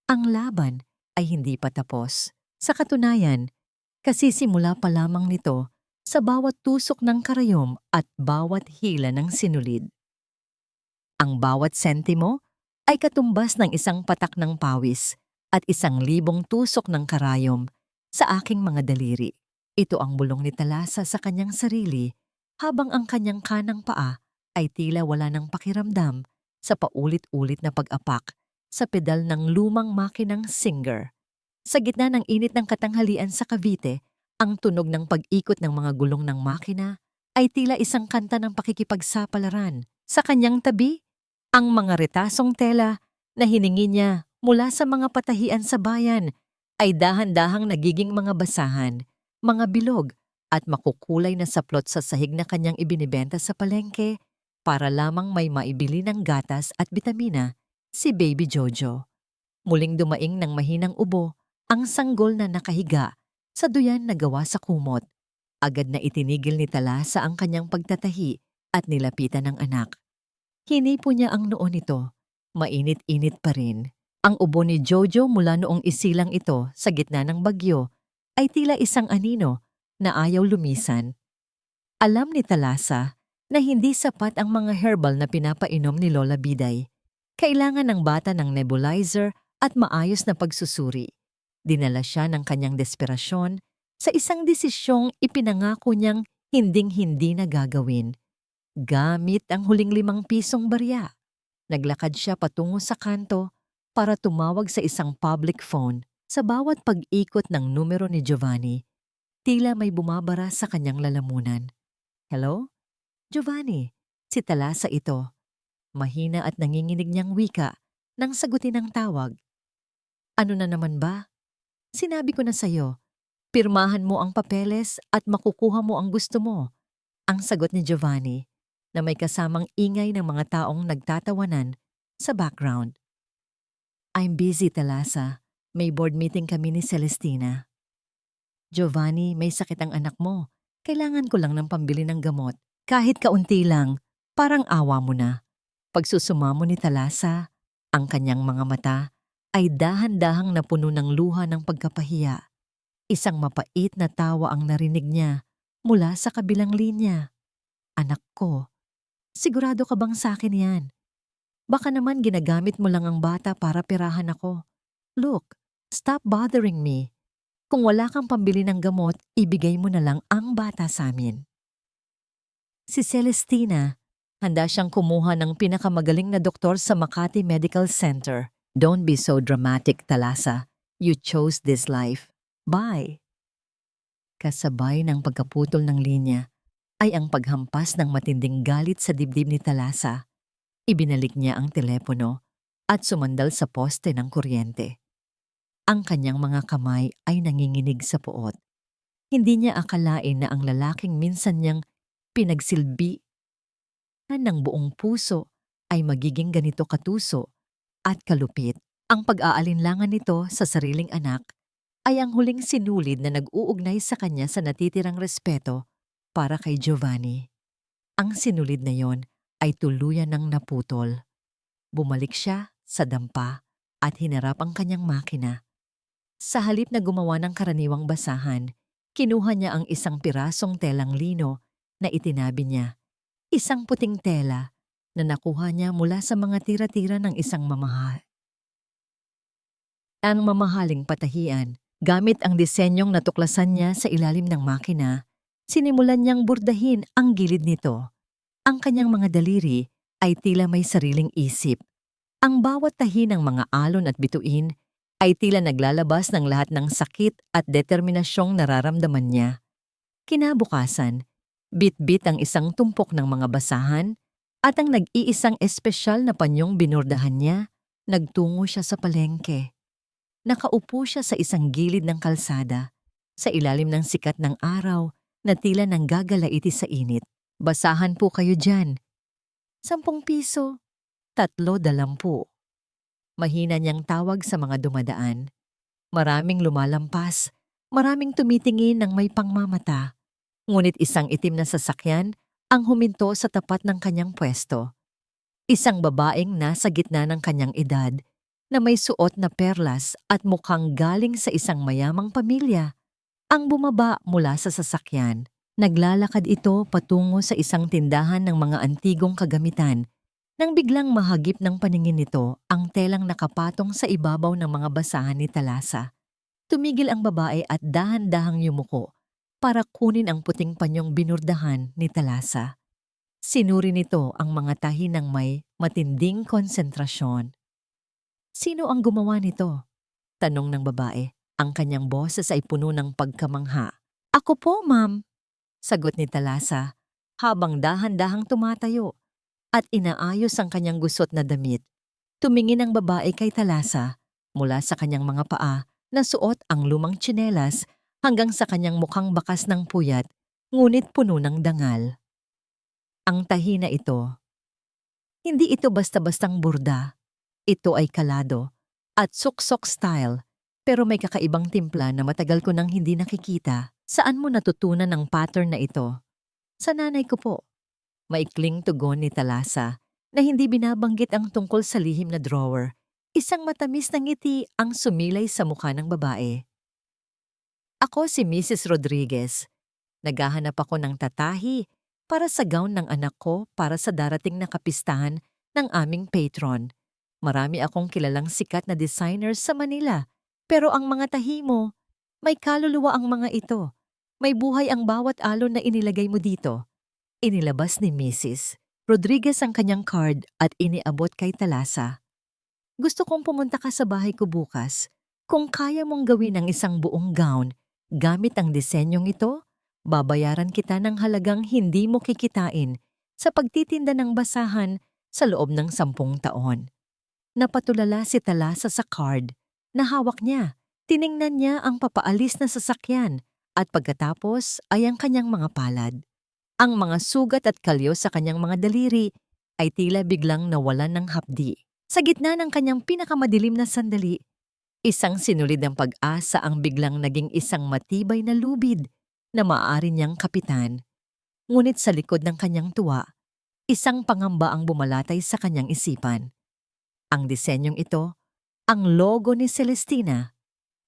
Ang laban ay hindi pa tapos. Sa katunayan, kasisimula pa lamang nito sa bawat tusok ng karayom at bawat hila ng sinulid. Ang bawat sentimo ay katumbas ng isang patak ng pawis at 1,000 tusok ng karayom sa aking mga daliri. Ito ang bulong ni Talasa sa kanyang sarili habang ang kanyang kanang paa ay tila wala ng pakiramdam sa paulit-ulit na pag-apak sa pedal ng lumang makinang Singer. Sa gitna ng init ng katanghalian sa Cavite, ang tunog ng pag-ikot ng mga gulong ng makina ay tila isang kanta ng pakikipagsapalaran. Sa kanyang tabi, ang mga retasong tela na hiningi niya mula sa mga patahian sa bayan ay dahan-dahang nagiging mga basahan, mga bilog at makukulay na saplot sa sahig na kanyang ibinibenta sa palengke para lamang may maibili ng gatas at bitamina si Baby Jojo. Muling dumaing ng mahinang ubo ang sanggol na nakahiga sa duyan na gawa sa kumot. Agad na itinigil ni Talasa ang kanyang pagtatahi at nilapitan ng anak. Hinipo niya ang noo nito. Mainit-init pa rin. Ang ubo ni Jojo mula noong isilang ito sa gitna ng bagyo ay tila isang anino na ayaw lumisan. Alam ni Talasa na hindi sapat ang mga herbal na pinapainom ni Lola Biday. Kailangan ng bata ng nebulizer at maayos na pagsusuri. Dinala siya ng kanyang desperasyon sa isang desisyong ipinangako niyang hinding-hindi na gagawin. Gamit ang huling 5 pisong barya, naglakad siya patungo sa kanto para tumawag sa isang public phone. Sa bawat pag-ikot ng numero ni Giovanni, tila may bumabara sa kanyang lalamunan. Hello? Giovanni, si Talasa ito. Mahina at nanginginig niyang wika nang sagutin ang tawag. Ano na naman ba? Sinabi ko na sa'yo, pirmahan mo ang papeles at makukuha mo ang gusto mo. Ang sagot ni Giovanni na may kasamang ingay ng mga taong nagtatawanan sa background. I'm busy, Talasa. May board meeting kami ni Celestina. Giovanni, may sakit ang anak mo. Kailangan ko lang ng pambili ng gamot. Kahit kaunti lang, parang awa mo na. Pagsusumamo ni Talasa, ang kanyang mga mata ay dahan-dahang napuno ng luha ng pagkapahiya. Isang mapait na tawa ang narinig niya mula sa kabilang linya. Anak ko, sigurado ka bang sa akin yan? Baka naman ginagamit mo lang ang bata para perahan ako. Look, stop bothering me. Kung wala kang pambili ng gamot, ibigay mo na lang ang bata sa amin. Si Celestina, handa siyang kumuha ng pinakamagaling na doktor sa Makati Medical Center. Don't be so dramatic, Talasa. You chose this life. Bye. Kasabay ng pagkaputol ng linya ay ang paghampas ng matinding galit sa dibdib ni Talasa. Ibinalik niya ang telepono at sumandal sa poste ng kuryente. Ang kanyang mga kamay ay nanginginig sa puot. Hindi niya akalain na ang lalaking minsan niyang pinagsilbi ng buong puso ay magiging ganito katuso at kalupit. Ang pag-aalinlangan nito sa sariling anak ay ang huling sinulid na nag-uugnay sa kanya sa natitirang respeto para kay Giovanni. Ang sinulid na yon ay tuluyan ng naputol. Bumalik siya sa dampa at hinarap ang kanyang makina. Sa halip na gumawa ng karaniwang basahan, kinuha niya ang isang pirasong telang lino na itinabi niya. Isang puting tela na nakuha niya mula sa mga tira-tira ng isang mamahaling patahian. Gamit ang disenyong natuklasan niya sa ilalim ng makina, sinimulan niyang burdahin ang gilid nito. Ang kanyang mga daliri ay tila may sariling isip. Ang bawat tahi ng mga alon at bituin ay tila naglalabas ng lahat ng sakit at determinasyong nararamdaman niya. Kinabukasan, bit-bit ang isang tumpok ng mga basahan at ang nag-iisang espesyal na panyong binurdahan niya, nagtungo siya sa palengke. Nakaupo siya sa isang gilid ng kalsada, sa ilalim ng sikat ng araw na tila nanggagalaiti sa init. Basahan po kayo dyan. 10 piso, 3.20. Mahina niyang tawag sa mga dumadaan. Maraming lumalampas, maraming tumitingin ng may pangmamata. Ngunit isang itim na sasakyan ang huminto sa tapat ng kanyang pwesto. Isang babaeng nasa gitna ng kanyang edad na may suot na perlas at mukhang galing sa isang mayamang pamilya. Ang bumaba mula sa sasakyan. Naglalakad ito patungo sa isang tindahan ng mga antigong kagamitan. Nang biglang mahagip ng paningin nito ang telang nakapatong sa ibabaw ng mga basahan ni Talasa. Tumigil ang babae at dahan-dahang yumuko para kunin ang puting panyong binurdahan ni Talasa. Sinuri nito ang mga tahi ng may matinding konsentrasyon. Sino ang gumawa nito? Tanong ng babae. Ang kanyang boses ay puno ng pagkamangha. Ako po, ma'am. Sagot ni Talasa habang dahan-dahang tumatayo at inaayos ang kanyang gusot na damit. Tumingin ang babae kay Talasa mula sa kanyang mga paa na suot ang lumang tsinelas hanggang sa kanyang mukhang bakas ng puyat ngunit puno ng dangal. Ang tahi na ito, hindi ito basta-bastang burda. Ito ay kalado at suksok style pero may kakaibang timpla na matagal ko nang hindi nakikita. Saan mo natutunan ang pattern na ito? Sa nanay ko po. Maikling tugon ni Talasa na hindi binabanggit ang tungkol sa lihim na drawer. Isang matamis na ngiti ang sumilay sa mukha ng babae. Ako si Mrs. Rodriguez. Naghahanap ako ng tatahi para sa gown ng anak ko para sa darating na kapistahan ng aming patron. Marami akong kilalang sikat na designers sa Manila, pero ang mga tahi mo, may kaluluwa ang mga ito. May buhay ang bawat alon na inilagay mo dito. Inilabas ni Mrs. Rodriguez ang kanyang card at iniabot kay Talasa. Gusto kong pumunta ka sa bahay ko bukas. Kung kaya mong gawin ang isang buong gown gamit ang disenyong ito, babayaran kita ng halagang hindi mo kikitain sa pagtitinda ng basahan sa loob ng 10 taon. Napatulala si Talasa sa card na hawak niya. Tiningnan niya ang papaalis na sasakyan at pagkatapos ay ang kanyang mga palad. Ang mga sugat at kalyo sa kanyang mga daliri ay tila biglang nawalan ng hapdi. Sa gitna ng kanyang pinakamadilim na sandali, isang sinulid ng pag-asa ang biglang naging isang matibay na lubid na maaari niyang kapitan. Ngunit sa likod ng kanyang tuwa, isang pangamba ang bumalatay sa kanyang isipan. Ang disenyong ito, ang logo ni Celestina.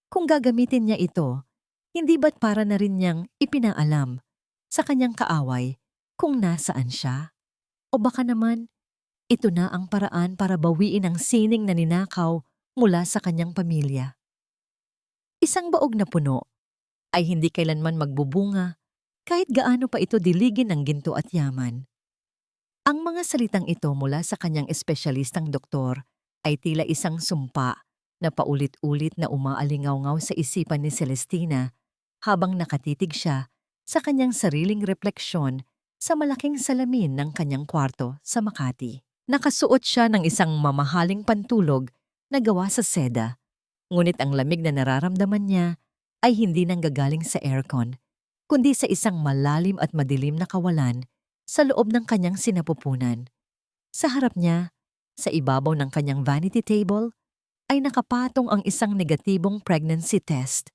Kung gagamitin niya ito, hindi ba't para na rin niyang ipinaalam sa kanyang kaaway kung nasaan siya? O baka naman, ito na ang paraan para bawiin ang sining na ninakaw mula sa kanyang pamilya. Isang baog na puno ay hindi kailanman magbubunga kahit gaano pa ito diligin ng ginto at yaman. Ang mga salitang ito mula sa kanyang espesyalistang doktor ay tila isang sumpa na paulit-ulit na umaalingaw-ngaw sa isipan ni Celestina habang nakatitig siya sa kanyang sariling refleksyon sa malaking salamin ng kanyang kwarto sa Makati. Nakasuot siya ng isang mamahaling pantulog na gawa sa seda, ngunit ang lamig na nararamdaman niya ay hindi nanggagaling sa aircon, kundi sa isang malalim at madilim na kawalan sa loob ng kanyang sinapupunan. Sa harap niya, sa ibabaw ng kanyang vanity table, ay nakapatong ang isang negatibong pregnancy test,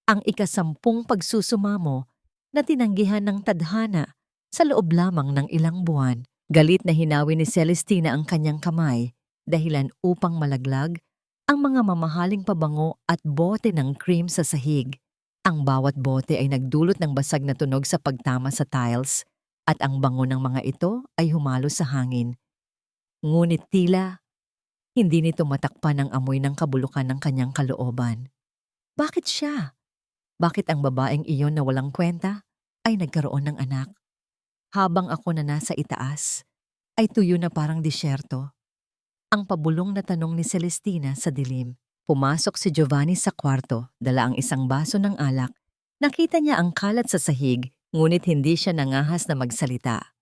ang ika-10 pagsusumamo na tinanggihan ng tadhana sa loob lamang ng ilang buwan. Galit na hinawi ni Celestina ang kanyang kamay dahilan upang malaglag ang mga mamahaling pabango at bote ng cream sa sahig. Ang bawat bote ay nagdulot ng basag na tunog sa pagtama sa tiles at ang bango ng mga ito ay humalo sa hangin. Ngunit tila, hindi nito matakpan ang amoy ng kabulukan ng kanyang kalooban. Bakit siya? Bakit ang babaeng iyon na walang kwenta ay nagkaroon ng anak? Habang ako na nasa itaas, ay tuyo na parang disyerto. Ang pabulong na tanong ni Celestina sa dilim. Pumasok si Giovanni sa kwarto, dala ang isang baso ng alak. Nakita niya ang kalat sa sahig, ngunit hindi siya nangahas na magsalita.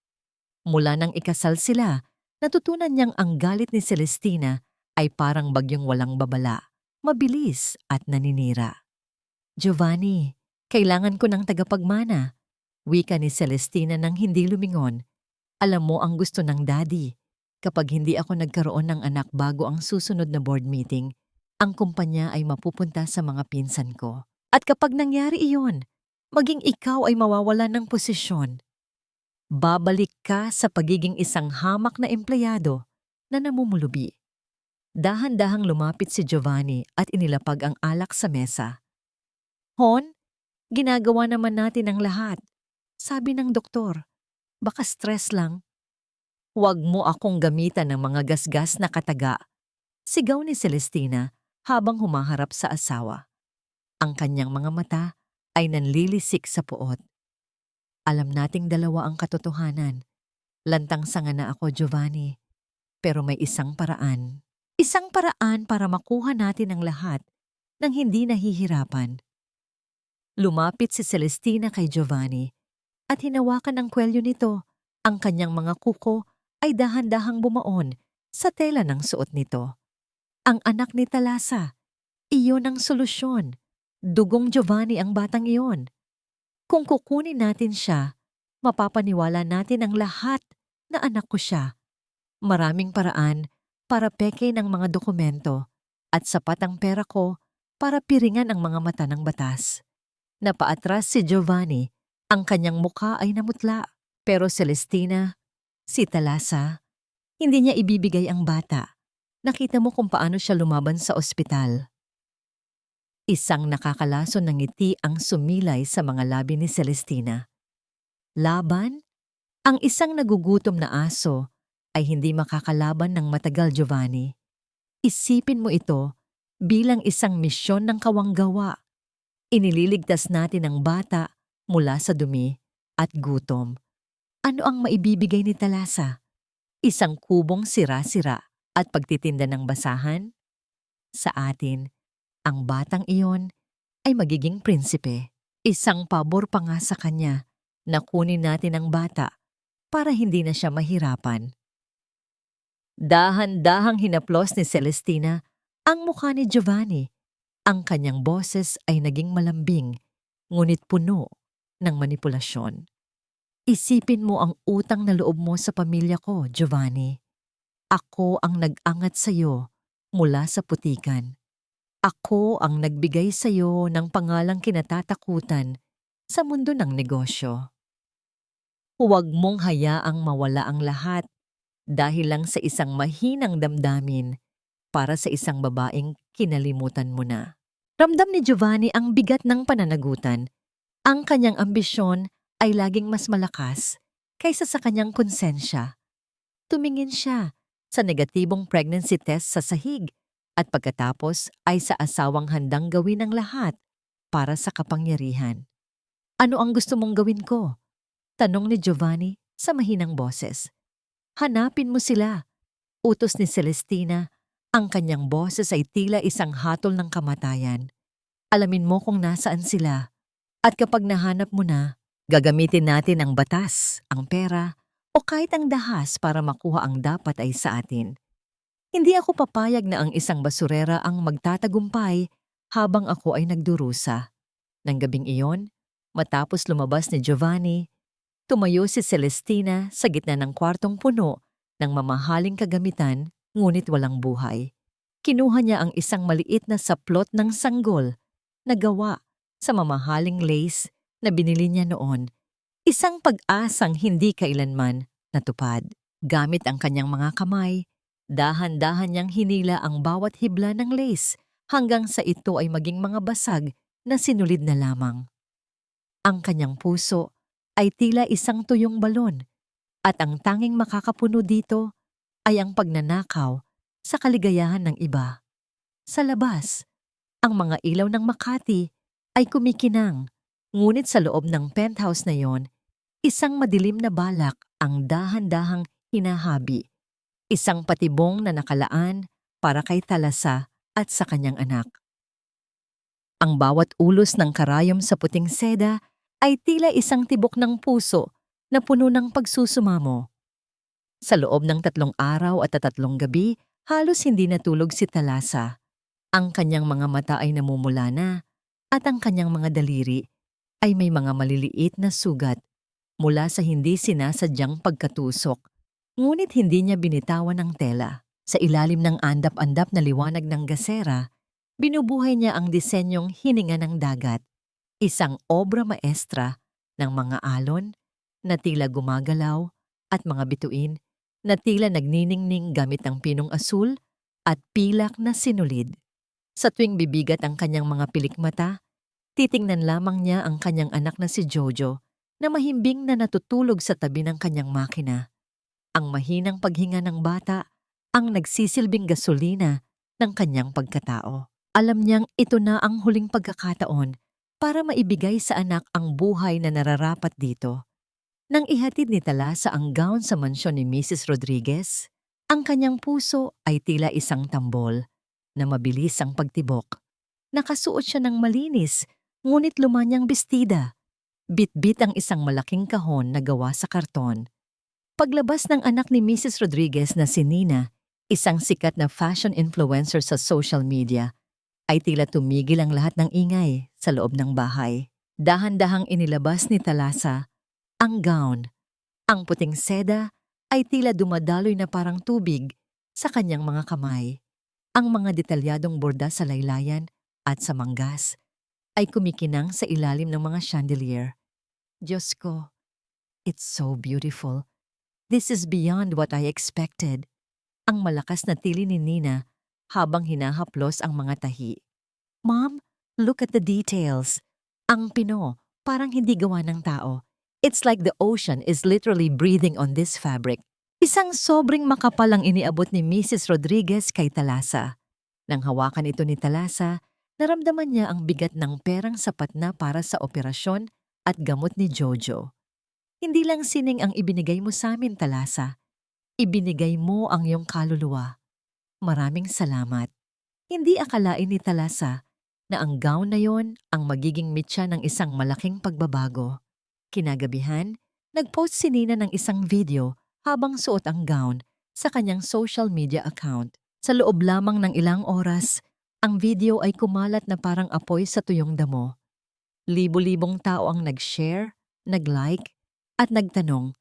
Mula nang ikasal sila, natutunan niyang ang galit ni Celestina ay parang bagyong walang babala, mabilis at naninira. Giovanni, kailangan ko ng tagapagmana. Wika ni Celestina nang hindi lumingon. Alam mo ang gusto ng daddy. Kapag hindi ako nagkaroon ng anak bago ang susunod na board meeting, ang kumpanya ay mapupunta sa mga pinsan ko. At kapag nangyari iyon, maging ikaw ay mawawalan ng posisyon. Babalik ka sa pagiging isang hamak na empleyado na namumulubi. Dahan-dahang lumapit si Giovanni at inilapag ang alak sa mesa. Hon, ginagawa naman natin ang lahat. Sabi ng doktor, baka stress lang. Huwag mo akong gamitan ng mga gasgas na kataga. Sigaw ni Celestina habang humaharap sa asawa. Ang kanyang mga mata ay nanlilisik sa puot. Alam nating dalawa ang katotohanan. Lantang sanga na ako, Giovanni. Pero may isang paraan. Isang paraan para makuha natin ang lahat nang hindi nahihirapan. Lumapit si Celestina kay Giovanni at hinawakan ang kwelyo nito. Ang kanyang mga kuko ay dahan-dahang bumaon sa tela ng suot nito. Ang anak ni Talasa, iyon ang solusyon. Dugong Giovanni ang batang iyon. Kung kukunin natin siya, mapapaniwala natin ang lahat na anak ko siya. Maraming paraan para peke ng mga dokumento at sapat ang pera ko para piringan ang mga mata ng batas. Napaatras si Giovanni, ang kanyang mukha ay namutla. Pero Celestina, si Talasa, hindi niya ibibigay ang bata. Nakita mo kung paano siya lumaban sa ospital. Isang nakakalason ng ngiti ang sumilay sa mga labi ni Celestina. Laban? Ang isang nagugutom na aso ay hindi makakalaban ng matagal, Giovanni. Isipin mo ito bilang isang misyon ng kawanggawa. Inililigtas natin ang bata mula sa dumi at gutom. Ano ang maibibigay ni Talasa? Isang kubong sira-sira at pagtitinda ng basahan? Sa atin, ang batang iyon ay magiging prinsipe. Isang pabor pa nga sa kanya na kunin natin ang bata para hindi na siya mahirapan. Dahan-dahang hinaplos ni Celestina ang mukha ni Giovanni. Ang kanyang boses ay naging malambing, ngunit puno ng manipulasyon. Isipin mo ang utang na loob mo sa pamilya ko, Giovanni. Ako ang nag-angat sa iyo mula sa putikan. Ako ang nagbigay sa iyo ng pangalang kinatatakutan sa mundo ng negosyo. Huwag mong hayaang mawala ang lahat dahil lang sa isang mahinang damdamin para sa isang babaeng kinalimutan mo na. Ramdam ni Giovanni ang bigat ng pananagutan. Ang kanyang ambisyon ay laging mas malakas kaysa sa kanyang konsensya. Tumingin siya sa negatibong pregnancy test sa sahig at pagkatapos ay sa asawang handang gawin ang lahat para sa kapangyarihan. Ano ang gusto mong gawin ko? Tanong ni Giovanni sa mahinang boses. Hanapin mo sila. Utos ni Celestina. Ang kanyang boses ay tila isang hatol ng kamatayan. Alamin mo kung nasaan sila. At kapag nahanap mo na, gagamitin natin ang batas, ang pera, o kahit ang dahas para makuha ang dapat ay sa atin. Hindi ako papayag na ang isang basurera ang magtatagumpay habang ako ay nagdurusa. Nang gabing iyon, matapos lumabas ni Giovanni, tumayo si Celestina sa gitna ng kwartong puno ng mamahaling kagamitan ngunit walang buhay. Kinuha niya ang isang maliit na saplot ng sanggol na gawa sa mamahaling lace na binili niya noon. Isang pag-asang hindi kailanman natupad. Gamit ang kanyang mga kamay, dahan-dahan niyang hinila ang bawat hibla ng lace hanggang sa ito ay maging mga basag na sinulid na lamang. Ang kanyang puso ay tila isang tuyong balon at ang tanging makakapuno dito ay ang pagnanakaw sa kaligayahan ng iba. Sa labas, ang mga ilaw ng Makati ay kumikinang, ngunit sa loob ng penthouse na yon, isang madilim na balak ang dahan-dahang hinahabi. Isang patibong na nakalaan para kay Talasa at sa kanyang anak. Ang bawat ulos ng karayom sa puting seda ay tila isang tibok ng puso na puno ng pagsusumamo. Sa loob ng 3 araw at 3 gabi, halos hindi natulog si Talasa. Ang kanyang mga mata ay namumula na at ang kanyang mga daliri ay may mga maliliit na sugat mula sa hindi sinasadyang pagkatusok. Ngunit hindi niya binitawan ang tela. Sa ilalim ng andap-andap na liwanag ng gasera, binubuhay niya ang disenyong hininga ng dagat. Isang obra maestra ng mga alon na tila gumagalaw at mga bituin na tila nagniningning gamit ang pinong asul at pilak na sinulid. Sa tuwing bibigat ang kanyang mga pilikmata, titingnan lamang niya ang kanyang anak na si Jojo na mahimbing na natutulog sa tabi ng kanyang makina. Ang mahinang paghinga ng bata ang nagsisilbing gasolina ng kanyang pagkatao. Alam niyang ito na ang huling pagkakataon para maibigay sa anak ang buhay na nararapat dito. Nang ihatid ni Talasa ang gown sa mansyon ni Mrs. Rodriguez, ang kanyang puso ay tila isang tambol na mabilis ang pagtibok. Nakasuot siya ng malinis, ngunit lumanyang bestida. Bit-bit ang isang malaking kahon na gawa sa karton. Paglabas ng anak ni Mrs. Rodriguez na si Nina, isang sikat na fashion influencer sa social media, ay tila tumigil ang lahat ng ingay sa loob ng bahay. Dahan-dahang inilabas ni Talasa ang gown. Ang puting seda ay tila dumadaloy na parang tubig sa kanyang mga kamay. Ang mga detalyadong borda sa laylayan at sa manggas ay kumikinang sa ilalim ng mga chandelier. Diyos ko, it's so beautiful. This is beyond what I expected. Ang malakas na tili ni Nina habang hinahaplos ang mga tahi. Mom, look at the details. Ang pino, parang hindi gawa ng tao. It's like the ocean is literally breathing on this fabric. Isang sobrang makapal ang iniabot ni Mrs. Rodriguez kay Talasa. Nang hawakan ito ni Talasa, naramdaman niya ang bigat ng perang sapat na para sa operasyon at gamot ni Jojo. Hindi lang sining ang ibinigay mo sa amin, Talasa. Ibinigay mo ang iyong kaluluwa. Maraming salamat. Hindi akalain ni Talasa na ang gown na yon ang magiging mitya ng isang malaking pagbabago. Kinagabihan, nag-post si Nina ng isang video habang suot ang gown sa kanyang social media account. Sa loob lamang ng ilang oras, ang video ay kumalat na parang apoy sa tuyong damo. Libo-libong tao ang nag-share, nag-like, at nagtanong,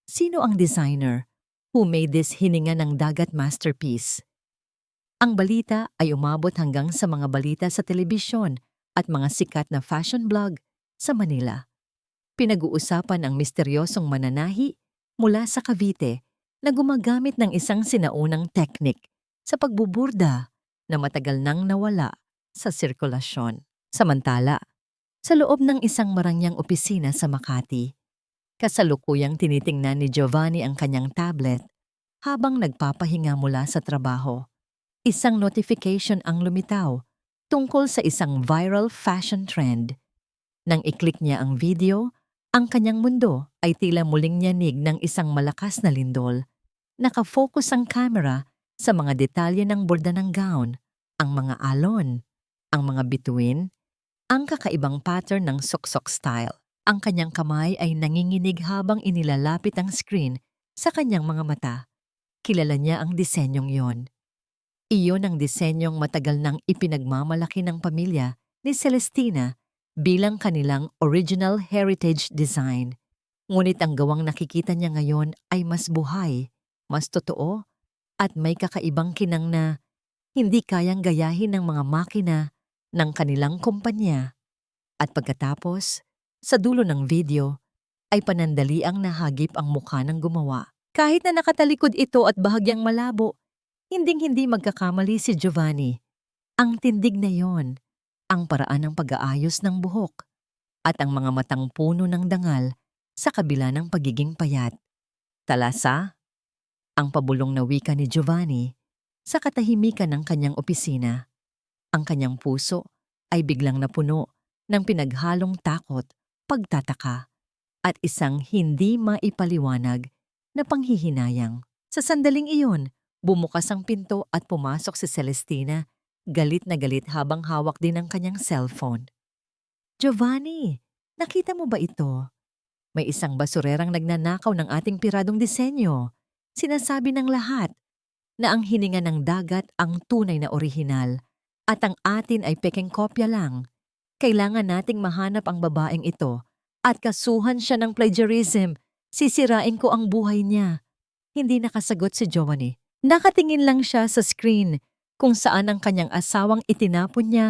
sino ang designer who made this hininga ng dagat masterpiece? Ang balita ay umabot hanggang sa mga balita sa telebisyon at mga sikat na fashion blog sa Manila. Pinag-uusapan ang misteryosong mananahi mula sa Cavite na gumagamit ng isang sinaunang teknik sa pagbuburda na matagal nang nawala sa sirkulasyon. Samantala, sa loob ng isang marangyang opisina sa Makati, kasalukuyang tinitingnan ni Giovanni ang kanyang tablet habang nagpapahinga mula sa trabaho. Isang notification ang lumitaw tungkol sa isang viral fashion trend. Nang i-click niya ang video, ang kanyang mundo ay tila muling nyanig ng isang malakas na lindol. Nakafocus ang camera sa mga detalye ng borda ng gown, ang mga alon, ang mga bituin, ang kakaibang pattern ng suksok style. Ang kanyang kamay ay nanginginig habang inilalapit ang screen sa kanyang mga mata. Kilala niya ang disenyong yon. Iyon ang disenyong matagal nang ipinagmamalaki ng pamilya ni Celestina bilang kanilang original heritage design. Ngunit ang gawang nakikita niya ngayon ay mas buhay, mas totoo, at may kakaibang kinang na hindi kayang gayahin ng mga makina ng kanilang kumpanya. At pagkatapos, sa dulo ng video, ay panandaliang nahagip ang mukha ng gumawa. Kahit na nakatalikod ito at bahagyang malabo, hinding-hindi magkakamali si Giovanni. Ang tindig na yon, ang paraan ng pag-aayos ng buhok, at ang mga matang puno ng dangal sa kabila ng pagiging payat. Talasa, ang pabulong na wika ni Giovanni sa katahimikan ng kanyang opisina. Ang kanyang puso ay biglang napuno ng pinaghalong takot, pagtataka, at isang hindi maipaliwanag na panghihinayang. Sa sandaling iyon, bumukas ang pinto at pumasok si Celestina, galit na galit habang hawak din ang kanyang cellphone. Giovanni, nakita mo ba ito? May isang basurerang nagnanakaw ng ating piradong disenyo. Sinasabi ng lahat na ang hininga ng dagat ang tunay na orihinal at ang atin ay pekeng kopya lang. Kailangan nating mahanap ang babaeng ito at kasuhan siya ng plagiarism. Sisirain ko ang buhay niya. Hindi nakasagot si Giovanni. Nakatingin lang siya sa screen kung saan ang kanyang asawang itinapon niya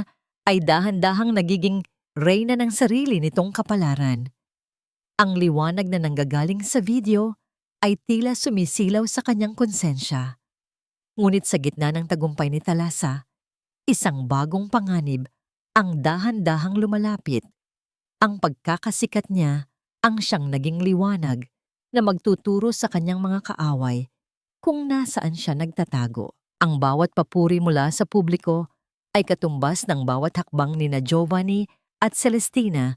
ay dahan-dahang nagiging reyna ng sarili nitong kapalaran. Ang liwanag na nanggagaling sa video ay tila sumisilaw sa kanyang konsensya. Ngunit sa gitna ng tagumpay ni Talasa, isang bagong panganib ang dahan-dahang lumalapit. Ang pagkakasikat niya ang siyang naging liwanag na magtuturo sa kanyang mga kaaway kung nasaan siya nagtatago. Ang bawat papuri mula sa publiko ay katumbas ng bawat hakbang ni na Giovanni at Celestina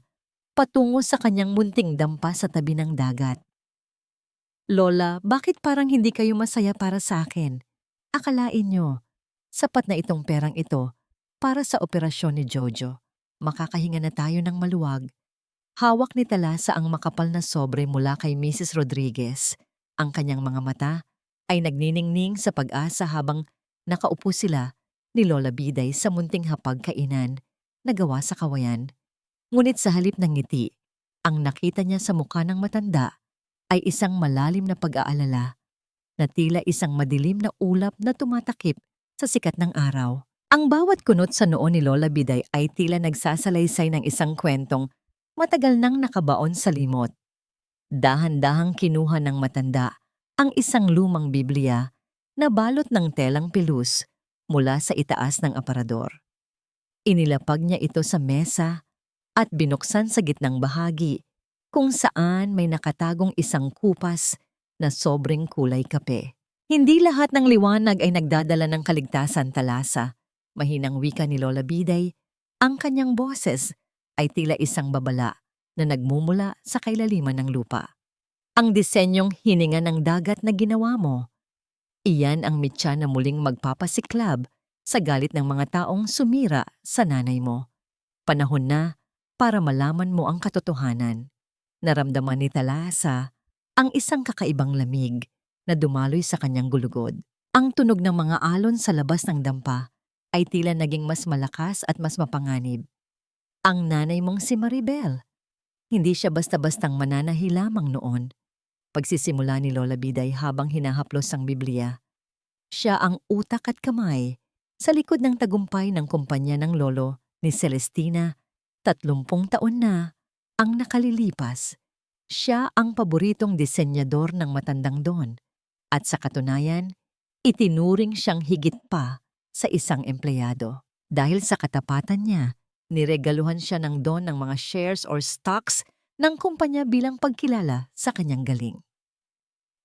patungo sa kanyang munting dampa sa tabi ng dagat. Lola, bakit parang hindi kayo masaya para sa akin? Akalain nyo, sapat na itong perang ito para sa operasyon ni Jojo. Makakahinga na tayo ng maluwag. Hawak ni Talasa ang makapal na sobre mula kay Mrs. Rodriguez. Ang kanyang mga mata ay nagniningning sa pag-asa habang nakaupo sila ni Lola Biday sa munting hapag-kainan na gawa sa kawayan. Ngunit sa halip ng ngiti, ang nakita niya sa mukha ng matanda ay isang malalim na pag-aalala na tila isang madilim na ulap na tumatakip sa sikat ng araw. Ang bawat kunot sa noo ni Lola Biday ay tila nagsasalaysay ng isang kwentong matagal nang nakabaon sa limot. Dahan-dahang kinuha ng matanda ang isang lumang Biblia na balot ng telang pilus mula sa itaas ng aparador. Inilapag niya ito sa mesa at binuksan sa gitnang bahagi kung saan may nakatagong isang kupas na sobrang kulay kape. Hindi lahat ng liwanag ay nagdadala ng kaligtasan, Talasa. Mahinang wika ni Lola Biday, ang kanyang boses ay tila isang babala na nagmumula sa kailaliman ng lupa. Ang disenyong hininga ng dagat na ginawa mo, iyan ang mitya na muling magpapasiklab sa galit ng mga taong sumira sa nanay mo. Panahon na para malaman mo ang katotohanan. Naramdaman ni Talasa ang isang kakaibang lamig na dumaloy sa kanyang gulugod. Ang tunog ng mga alon sa labas ng dampa ay tila naging mas malakas at mas mapanganib. Ang nanay mong si Maribel, hindi siya basta-bastang mananahi lamang noon. Pagsisimula ni Lola Biday habang hinahaplos ang Biblia, siya ang utak at kamay sa likod ng tagumpay ng kumpanya ng lolo ni Celestina. 30 taon na ang nakalilipas. Siya ang paboritong disenyador ng matandang Don. At sa katunayan, itinuring siyang higit pa sa isang empleyado. Dahil sa katapatan niya, niregaluhan siya ng Don ng mga shares or stocks ng kumpanya bilang pagkilala sa kanyang galing.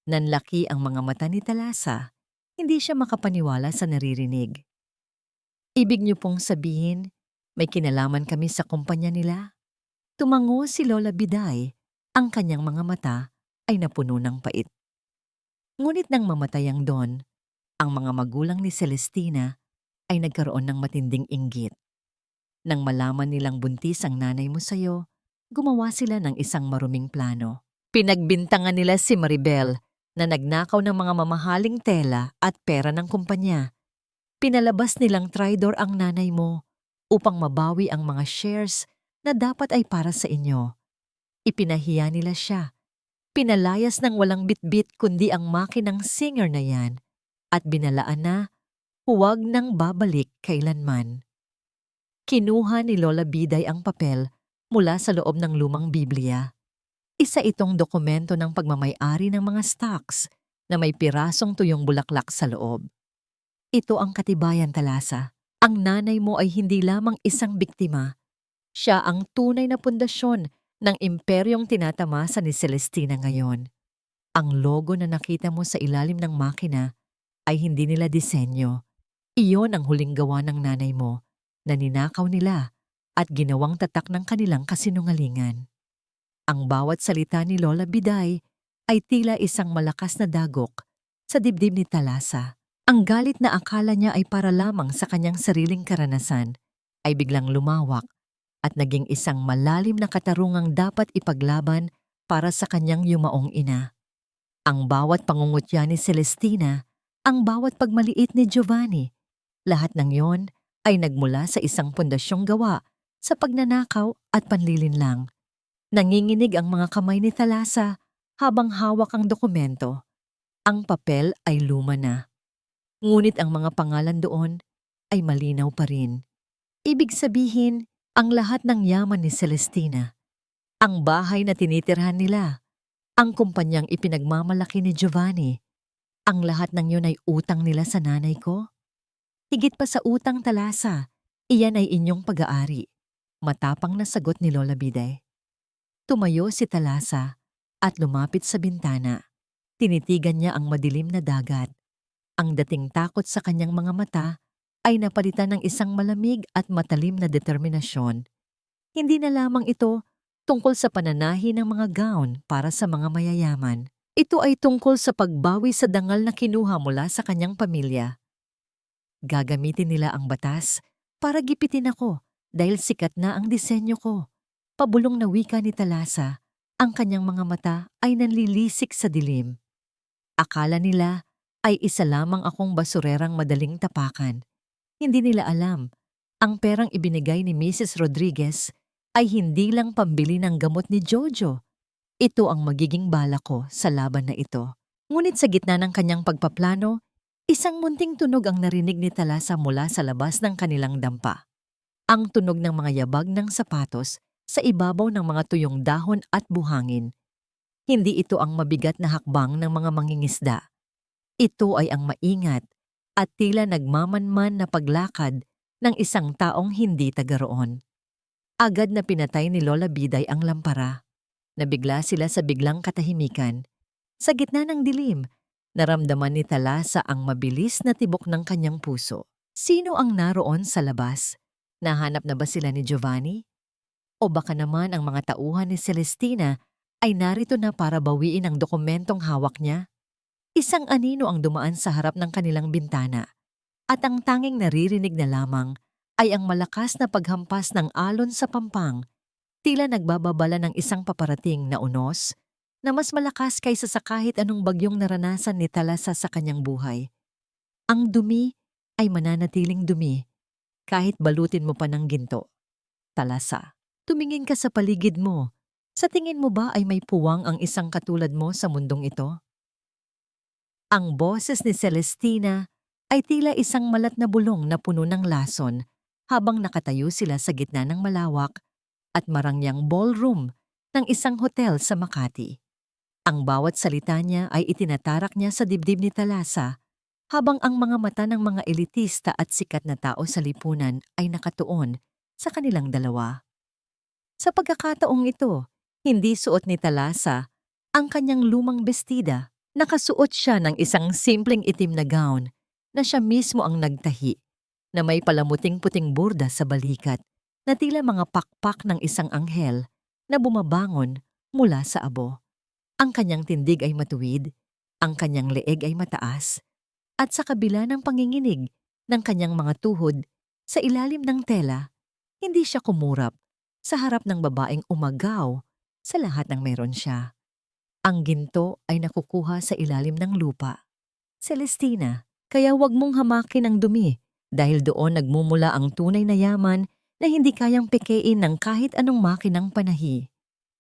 Nanlaki ang mga mata ni Talasa, hindi siya makapaniwala sa naririnig. Ibig niyo pong sabihin, may kinalaman kami sa kumpanya nila? Tumango si Lola Biday, ang kanyang mga mata ay napuno ng pait. Ngunit nang mamatay ang Don, ang mga magulang ni Celestina ay nagkaroon ng matinding inggit. Nang malaman nilang buntis ang nanay mo sa'yo, gumawa sila ng isang maruming plano. Pinagbintangan nila si Maribel na nagnakaw ng mga mamahaling tela at pera ng kumpanya. Pinalabas nilang traidor ang nanay mo upang mabawi ang mga shares na dapat ay para sa inyo. Ipinahiya nila siya. Pinalayas ng walang bitbit kundi ang makinang singer na yan at binalaan na huwag nang babalik kailanman. Kinuha ni Lola Biday ang papel mula sa loob ng lumang Biblia. Isa itong dokumento ng pagmamay-ari ng mga stocks na may pirasong tuyong bulaklak sa loob. Ito ang katibayan, Talasa. Ang nanay mo ay hindi lamang isang biktima. Siya ang tunay na pundasyon ng imperyong tinatamasa ni Celestina ngayon. Ang logo na nakita mo sa ilalim ng makina ay hindi nila disenyo. Iyon ang huling gawa ng nanay mo na ninakaw nila at ginawang tatak ng kanilang kasinungalingan. Ang bawat salita ni Lola Biday ay tila isang malakas na dagok sa dibdib ni Talasa. Ang galit na akala niya ay para lamang sa kanyang sariling karanasan ay biglang lumawak at naging isang malalim na katarungang dapat ipaglaban para sa kanyang yumaong ina. Ang bawat pangungutya ni Celestina, ang bawat pagmaliit ni Giovanni, lahat ng yon ay nagmula sa isang pundasyong gawa sa pagnanakaw at panlilinlang. Nanginginig ang mga kamay ni Talasa habang hawak ang dokumento. Ang papel ay luma na. Ngunit ang mga pangalan doon ay malinaw pa rin. Ibig sabihin, ang lahat ng yaman ni Celestina, ang bahay na tinitirhan nila, ang kumpanyang ipinagmamalaki ni Giovanni, ang lahat ng yun ay utang nila sa nanay ko? Higit pa sa utang, Talasa, iyan ay inyong pag-aari. Matapang na sagot ni Lola Biday. Tumayo si Talasa at lumapit sa bintana. Tinitigan niya ang madilim na dagat. Ang dating takot sa kanyang mga mata ay napalitan ng isang malamig at matalim na determinasyon. Hindi na lamang ito tungkol sa pananahi ng mga gown para sa mga mayayaman. Ito ay tungkol sa pagbawi sa dangal na kinuha mula sa kanyang pamilya. Gagamitin nila ang batas para gipitin ako dahil sikat na ang disenyo ko. Pabulong na wika ni Talasa, ang kanyang mga mata ay nanlilisik sa dilim. Akala nila ay isa lamang akong basurerang madaling tapakan. Hindi nila alam, ang perang ibinigay ni Mrs. Rodriguez ay hindi lang pambili ng gamot ni Jojo. Ito ang magiging bala ko sa laban na ito. Ngunit sa gitna ng kanyang pagpaplano, isang munting tunog ang narinig ni Talasa mula sa labas ng kanilang dampa. Ang tunog ng mga yabag ng sapatos sa ibabaw ng mga tuyong dahon at buhangin. Hindi ito ang mabigat na hakbang ng mga mangingisda. Ito ay ang maingat at tila nagmamanman na paglakad ng isang taong hindi taga roon. Agad na pinatay ni Lola Biday ang lampara. Nabigla sila sa biglang katahimikan. Sa gitna ng dilim, naramdaman ni Talasa ang mabilis na tibok ng kanyang puso. Sino ang naroon sa labas? Nahanap na ba sila ni Giovanni? O baka naman ang mga tauhan ni Celestina ay narito na para bawiin ang dokumentong hawak niya? Isang anino ang dumaan sa harap ng kanilang bintana at ang tanging naririnig na lamang ay ang malakas na paghampas ng alon sa pampang, tila nagbababala ng isang paparating na unos na mas malakas kaysa sa kahit anong bagyong naranasan ni Talasa sa kanyang buhay. Ang dumi ay mananatiling dumi kahit balutin mo pa ng ginto. Talasa, tumingin ka sa paligid mo. Sa tingin mo ba ay may puwang ang isang katulad mo sa mundong ito? Ang boses ni Celestina ay tila isang malat na bulong na puno ng lason habang nakatayo sila sa gitna ng malawak at marangyang ballroom ng isang hotel sa Makati. Ang bawat salita niya ay itinatarak niya sa dibdib ni Talasa habang ang mga mata ng mga elitista at sikat na tao sa lipunan ay nakatuon sa kanilang dalawa. Sa pagkakataong ito, hindi suot ni Talasa ang kanyang lumang bestida. Nakasuot siya ng isang simpleng itim na gown na siya mismo ang nagtahi, na may palamuting puting burda sa balikat na tila mga pakpak ng isang anghel na bumabangon mula sa abo. Ang kanyang tindig ay matuwid, ang kanyang leeg ay mataas, at sa kabila ng panginginig ng kanyang mga tuhod sa ilalim ng tela, hindi siya kumurap sa harap ng babaeng umagaw sa lahat ng meron siya. Ang ginto ay nakukuha sa ilalim ng lupa. Celestina, kaya wag mong hamakin ang dumi dahil doon nagmumula ang tunay na yaman na hindi kayang pekein ng kahit anong makinang panahi.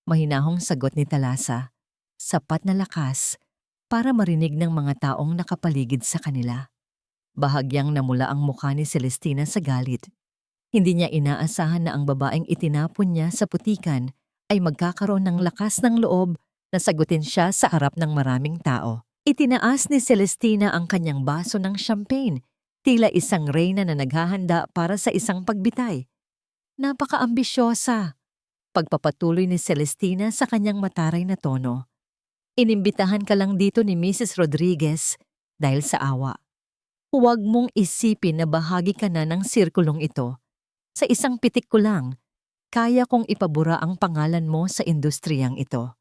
Mahinahong sagot ni Talasa, sapat na lakas para marinig ng mga taong nakapaligid sa kanila. Bahagyang namula ang mukha ni Celestina sa galit. Hindi niya inaasahan na ang babaeng itinapon niya sa putikan ay magkakaroon ng lakas ng loob na sagutin siya sa harap ng maraming tao. Itinaas ni Celestina ang kanyang baso ng champagne, tila isang reyna na naghahanda para sa isang pagbitay. Napaka-ambisyosa. Pagpapatuloy ni Celestina sa kanyang mataray na tono. Inimbitahan ka lang dito ni Mrs. Rodriguez dahil sa awa. Huwag mong isipin na bahagi ka na ng sirkulong ito. Sa isang pitik ko lang, kaya kong ipabura ang pangalan mo sa industriyang ito.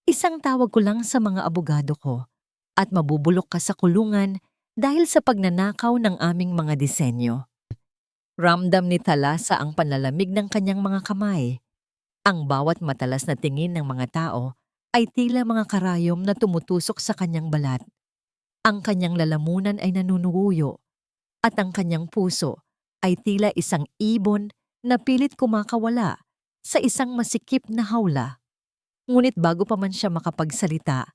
Isang tawag ko lang sa mga abogado ko at mabubulok ka sa kulungan dahil sa pagnanakaw ng aming mga disenyo. Ramdam ni Talasa ang panlalamig ng kanyang mga kamay. Ang bawat matalas na tingin ng mga tao ay tila mga karayom na tumutusok sa kanyang balat. Ang kanyang lalamunan ay nanunuyo at ang kanyang puso ay tila isang ibon na pilit kumakawala sa isang masikip na hawla. Ngunit bago pa man siya makapagsalita,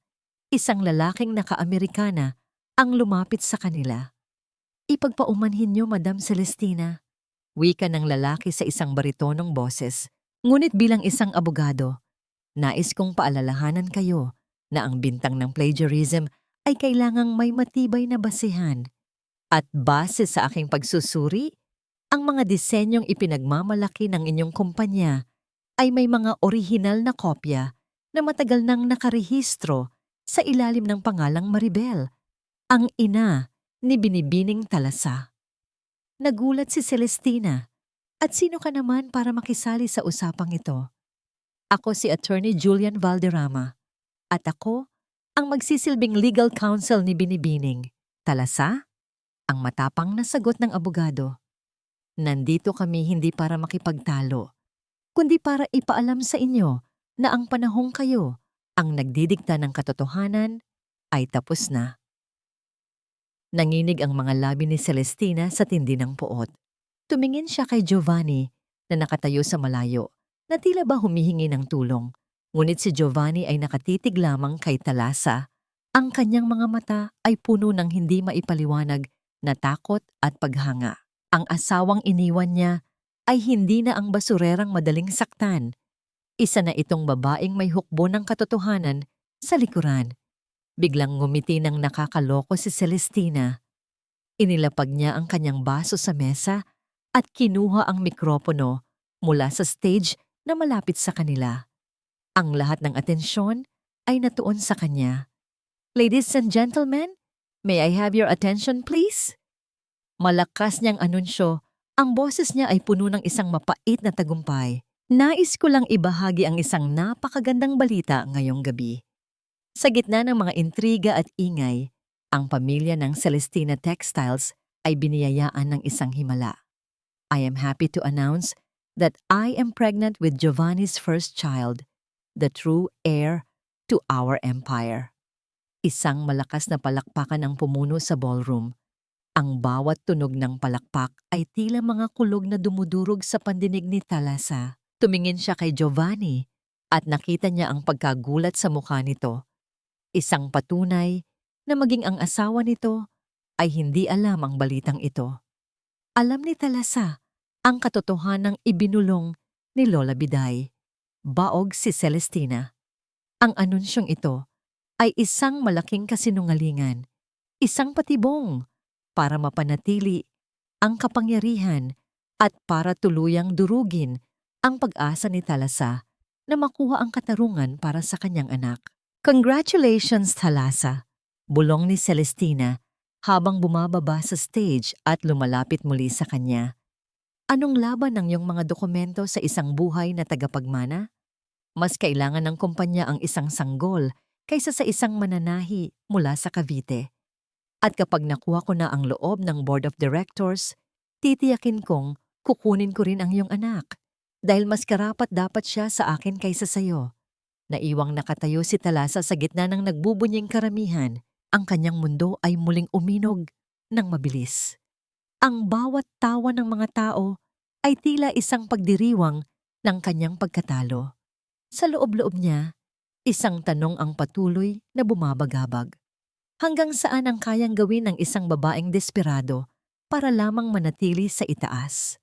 isang lalaking naka-Amerikana ang lumapit sa kanila. Ipagpaumanhin niyo, Madam Celestina. Wika ng lalaki sa isang baritonong boses. Ngunit bilang isang abogado, nais kong paalalahanan kayo na ang bintang ng plagiarism ay kailangang may matibay na basehan. At base sa aking pagsusuri, ang mga disenyong ipinagmamalaki ng inyong kumpanya ay may mga orihinal na kopya na matagal nang nakarehistro sa ilalim ng pangalang Maribel, ang ina ni Binibining Talasa. Nagulat si Celestina. At sino ka naman para makisali sa usapang ito? Ako si Attorney Julian Valderrama at ako ang magsisilbing legal counsel ni Binibining. Talasa? Ang matapang na sagot ng abogado. Nandito kami hindi para makipagtalo, kundi para ipaalam sa inyo na ang panahong kayo ang nagdidikta ng katotohanan ay tapos na. Nanginig ang mga labi ni Celestina sa tindi ng puot. Tumingin siya kay Giovanni na nakatayo sa malayo, na tila ba humihingi ng tulong. Ngunit si Giovanni ay nakatitig lamang kay Talasa. Ang kanyang mga mata ay puno ng hindi maipaliwanag na takot at paghanga. Ang asawang iniwan niya ay hindi na ang basurerang madaling saktan. Isa na itong babaeng may hukbo ng katotohanan sa likuran. Biglang ngumiti ng nakakaloko si Celestina. Inilapag niya ang kanyang baso sa mesa at kinuha ang mikropono mula sa stage na malapit sa kanila. Ang lahat ng atensyon ay natuon sa kanya. Ladies and gentlemen, may I have your attention please? Malakas niyang anunsyo, ang boses niya ay puno ng isang mapait na tagumpay. Nais ko lang ibahagi ang isang napakagandang balita ngayong gabi. Sa gitna ng mga intriga at ingay, ang pamilya ng Celestina Textiles ay biniyayaan ng isang himala. I am happy to announce that I am pregnant with Giovanni's first child, the true heir to our empire. Isang malakas na palakpakan ang pumuno sa ballroom. Ang bawat tunog ng palakpak ay tila mga kulog na dumudurog sa pandinig ni Thalassa. Tumingin siya kay Giovanni at nakita niya ang pagkagulat sa mukha nito. Isang patunay na maging ang asawa nito ay hindi alam ang balitang ito. Alam ni Thalassa ang katotohanang ibinulong ni Lola Biday. Baog si Celestina. Ang anunsyong ito ay isang malaking kasinungalingan, isang patibong para mapanatili ang kapangyarihan at para tuluyang durugin ang pag-asa ni Thalassa na makuha ang katarungan para sa kanyang anak. Congratulations, Thalassa! Bulong ni Celestina habang bumababa sa stage at lumalapit muli sa kanya. Anong laban ng iyong mga dokumento sa isang buhay na tagapagmana? Mas kailangan ng kumpanya ang isang sanggol kaysa sa isang mananahi mula sa Cavite. At kapag nakuha ko na ang loob ng board of directors, titiyakin kong kukunin ko rin ang iyong anak. Dahil mas karapat dapat siya sa akin kaysa sayo. Naiwang nakatayo si Thalassa sa gitna ng nagbubunying karamihan. Ang kanyang mundo ay muling uminog ng mabilis. Ang bawat tawa ng mga tao ay tila isang pagdiriwang ng kanyang pagkatalo. Sa loob-loob niya, isang tanong ang patuloy na bumabagabag. Hanggang saan ang kayang gawin ng isang babaeng desperado para lamang manatili sa itaas?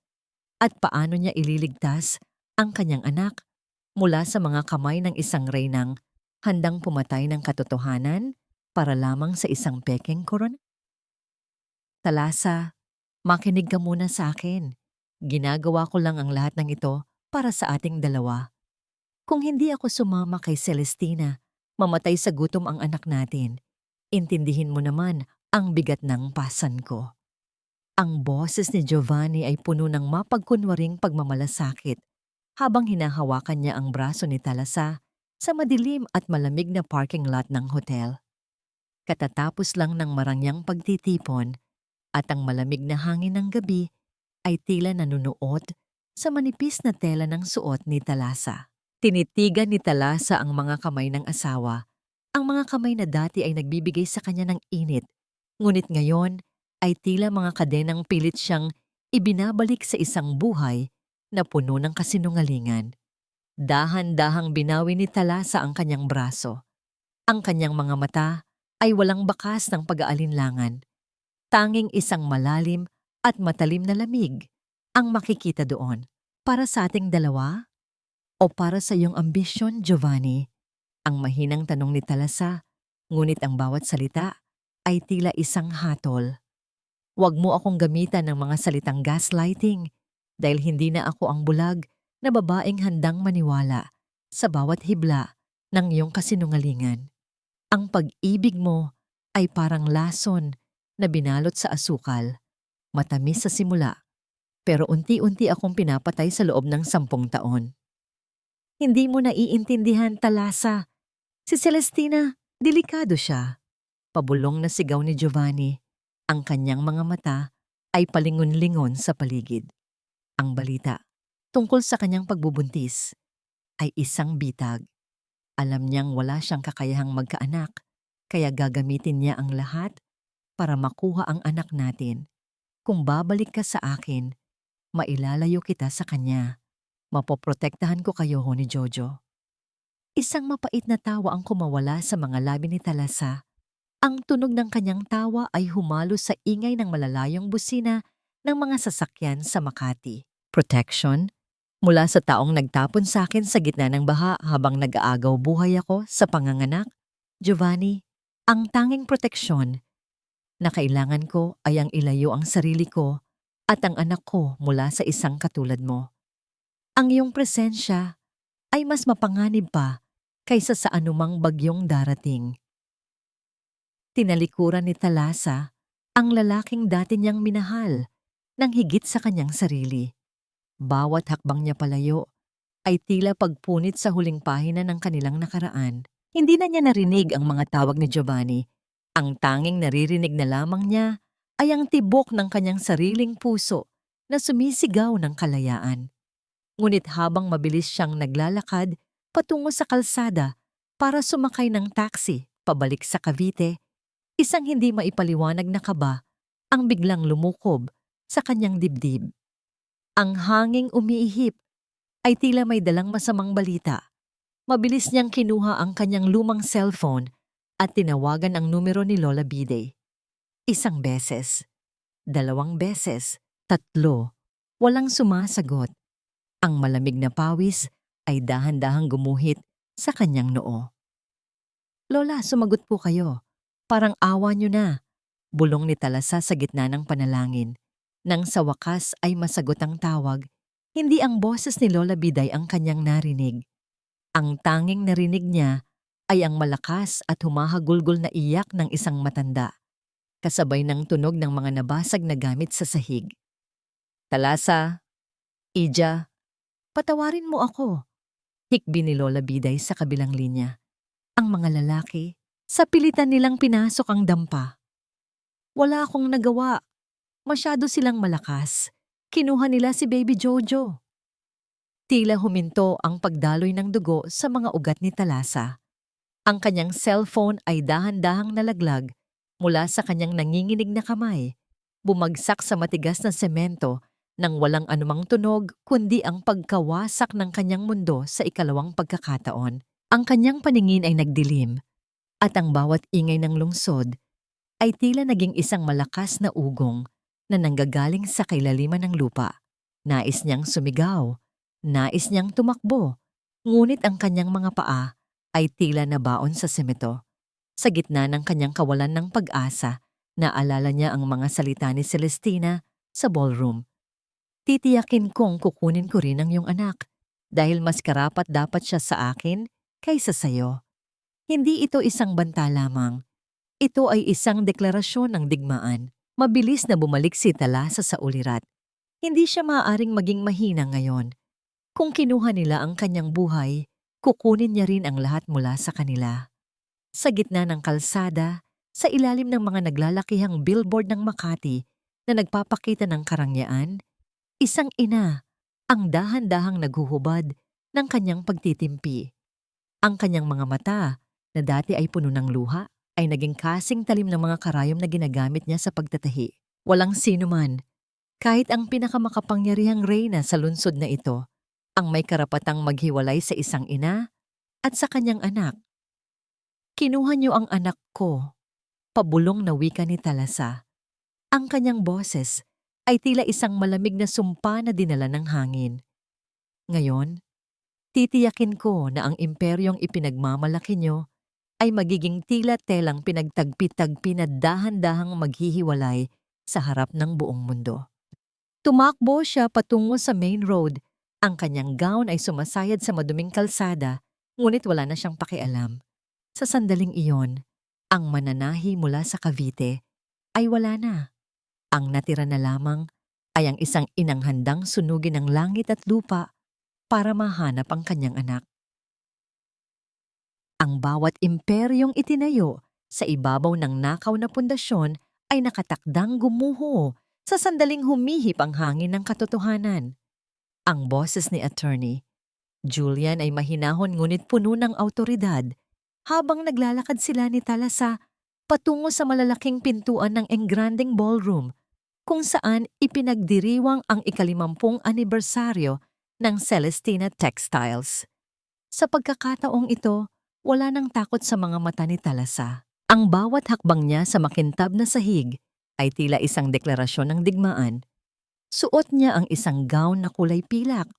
At paano niya ililigtas ang kanyang anak mula sa mga kamay ng isang reynang handang pumatay ng katotohanan para lamang sa isang pekeng korona? Thalassa, makinig ka muna sa akin. Ginagawa ko lang ang lahat ng ito para sa ating dalawa. Kung hindi ako sumama kay Celestina, mamatay sa gutom ang anak natin. Intindihin mo naman ang bigat ng pasan ko. Ang boses ni Giovanni ay puno ng mapagkunwaring pagmamalasakit habang hinahawakan niya ang braso ni Thalassa sa madilim at malamig na parking lot ng hotel. Katatapos lang ng marangyang pagtitipon at ang malamig na hangin ng gabi ay tila nanunuot sa manipis na tela ng suot ni Thalassa. Tinitigan ni Thalassa ang mga kamay ng asawa. Ang mga kamay na dati ay nagbibigay sa kanya ng init, ngunit ngayon ay tila mga kadenang pilit siyang ibinabalik sa isang buhay na puno ng kasinungalingan. Dahan-dahang binawi ni Thalassa ang kanyang braso. Ang kanyang mga mata ay walang bakas ng pag-aalinlangan. Tanging isang malalim at matalim na lamig ang makikita doon. Para sa ating dalawa? O para sa iyong ambisyon, Giovanni? Ang mahinang tanong ni Thalassa, ngunit ang bawat salita ay tila isang hatol. Huwag mo akong gamitan ng mga salitang gaslighting dahil hindi na ako ang bulag na babaeng handang maniwala sa bawat hibla ng iyong kasinungalingan. Ang pag-ibig mo ay parang lason na binalot sa asukal, matamis sa simula, pero unti-unti akong pinapatay sa loob ng 10 taon. Hindi mo naiintindihan, Thalassa. Si Celestina, delikado siya. Pabulong na sigaw ni Giovanni. Ang kanyang mga mata ay palingon-lingon sa paligid. Ang balita tungkol sa kanyang pagbubuntis ay isang bitag. Alam niyang wala siyang kakayahang magkaanak, kaya gagamitin niya ang lahat para makuha ang anak natin. Kung babalik ka sa akin, mailalayo kita sa kanya. Mapoprotektahan ko kayo, ni Jojo. Isang mapait na tawa ang kumawala sa mga labi ni Thalassa. Ang tunog ng kanyang tawa ay humalo sa ingay ng malalayong busina ng mga sasakyan sa Makati. Protection? Mula sa taong nagtapon sa akin sa gitna ng baha habang nag-aagaw buhay ako sa panganganak? Giovanni, ang tanging proteksyon na kailangan ko ay ang ilayo ang sarili ko at ang anak ko mula sa isang katulad mo. Ang iyong presensya ay mas mapanganib pa kaysa sa anumang bagyong darating. Tinalikuran ni Thalassa ang lalaking dati niyang minahal ng higit sa kanyang sarili. Bawat hakbang niya palayo ay tila pagpunit sa huling pahina ng kanilang nakaraan. Hindi na niya narinig ang mga tawag ni Giovanni. Ang tanging naririnig na lamang niya ay ang tibok ng kanyang sariling puso na sumisigaw ng kalayaan. Ngunit habang mabilis siyang naglalakad patungo sa kalsada para sumakay ng taxi pabalik sa Cavite, isang hindi maipaliwanag na kaba ang biglang lumukob sa kanyang dibdib. Ang hanging umiihip ay tila may dalang masamang balita. Mabilis niyang kinuha ang kanyang lumang cellphone at tinawagan ang numero ni Lola Bide. 1 beses, 2 beses, 3, walang sumasagot. Ang malamig na pawis ay dahan-dahang gumuhit sa kanyang noo. "Lola, sumagot po kayo. Parang awa niyo na," bulong ni Thalassa sa gitna ng panalangin. Nang sa wakas ay masagot ang tawag, hindi ang boses ni Lola Biday ang kanyang narinig. Ang tanging narinig niya ay ang malakas at humahagulgol na iyak ng isang matanda, kasabay ng tunog ng mga nabasag na gamit sa sahig. "Thalassa, Ija, patawarin mo ako," hikbi ni Lola Biday sa kabilang linya. Ang mga lalaki, sa pilitan nilang pinasok ang dampa. "Wala akong nagawa. Masyado silang malakas. Kinuha nila si Baby Jojo." Tila huminto ang pagdaloy ng dugo sa mga ugat ni Thalassa. Ang kanyang cellphone ay dahan-dahang nalaglag mula sa kanyang nanginginig na kamay, bumagsak sa matigas na semento nang walang anumang tunog kundi ang pagkawasak ng kanyang mundo sa ikalawang pagkakataon. Ang kanyang paningin ay nagdilim at ang bawat ingay ng lungsod ay tila naging isang malakas na ugong na nanggagaling sa kailaliman ng lupa. Nais niyang sumigaw, nais niyang tumakbo, ngunit ang kanyang mga paa ay tila nabaon sa semento. Sa gitna ng kanyang kawalan ng pag-asa, naalala niya ang mga salita ni Celestina sa ballroom. "Titiyakin kong kukunin ko rin ang iyong anak dahil mas karapat dapat siya sa akin kaysa sayo." Hindi ito isang banta lamang. Ito ay isang deklarasyon ng digmaan. Mabilis na bumalik si Thalassa sa ulirat. Hindi siya maaaring maging mahina ngayon. Kung kinuha nila ang kanyang buhay, kukunin niya rin ang lahat mula sa kanila. Sa gitna ng kalsada, sa ilalim ng mga naglalakihang billboard ng Makati na nagpapakita ng karangyaan, isang ina ang dahan-dahang naghuhubad ng kanyang pagtitimpi. Ang kanyang mga mata, na dati ay puno ng luha, ay naging kasing talim ng mga karayom na ginagamit niya sa pagtatahi. Walang sino man, kahit ang pinakamakapangyarihang reyna sa lungsod na ito, ang may karapatang maghiwalay sa isang ina at sa kanyang anak. "Kinuha niyo ang anak ko," pabulong na wika ni Thalassa. Ang kanyang boses ay tila isang malamig na sumpa na dinala ng hangin. "Ngayon, titiyakin ko na ang imperyong ipinagmamalaki niyo ay magiging tila telang pinagtagpi-tagpi na dahan-dahang maghihiwalay sa harap ng buong mundo." Tumakbo siya patungo sa main road. Ang kanyang gown ay sumasayad sa maduming kalsada, ngunit wala na siyang pakialam. Sa sandaling iyon, ang mananahi mula sa Cavite ay wala na. Ang natira na lamang ay ang isang inang handang sunugin ng langit at lupa para mahanap ang kanyang anak. Ang bawat imperyong itinayo sa ibabaw ng nakaw na pundasyon ay nakatakdang gumuho sa sandaling humihip ang hangin ng katotohanan. Ang boses ni Attorney Julian ay mahinahon ngunit puno ng autoridad habang naglalakad sila ni Thalassa patungo sa malalaking pintuan ng engranding ballroom kung saan ipinagdiriwang ang 50 anibersaryo ng Celestina Textiles. Sa pagkakataong ito, wala nang takot sa mga mata ni Thalassa. Ang bawat hakbang niya sa makintab na sahig ay tila isang deklarasyon ng digmaan. Suot niya ang isang gown na kulay pilak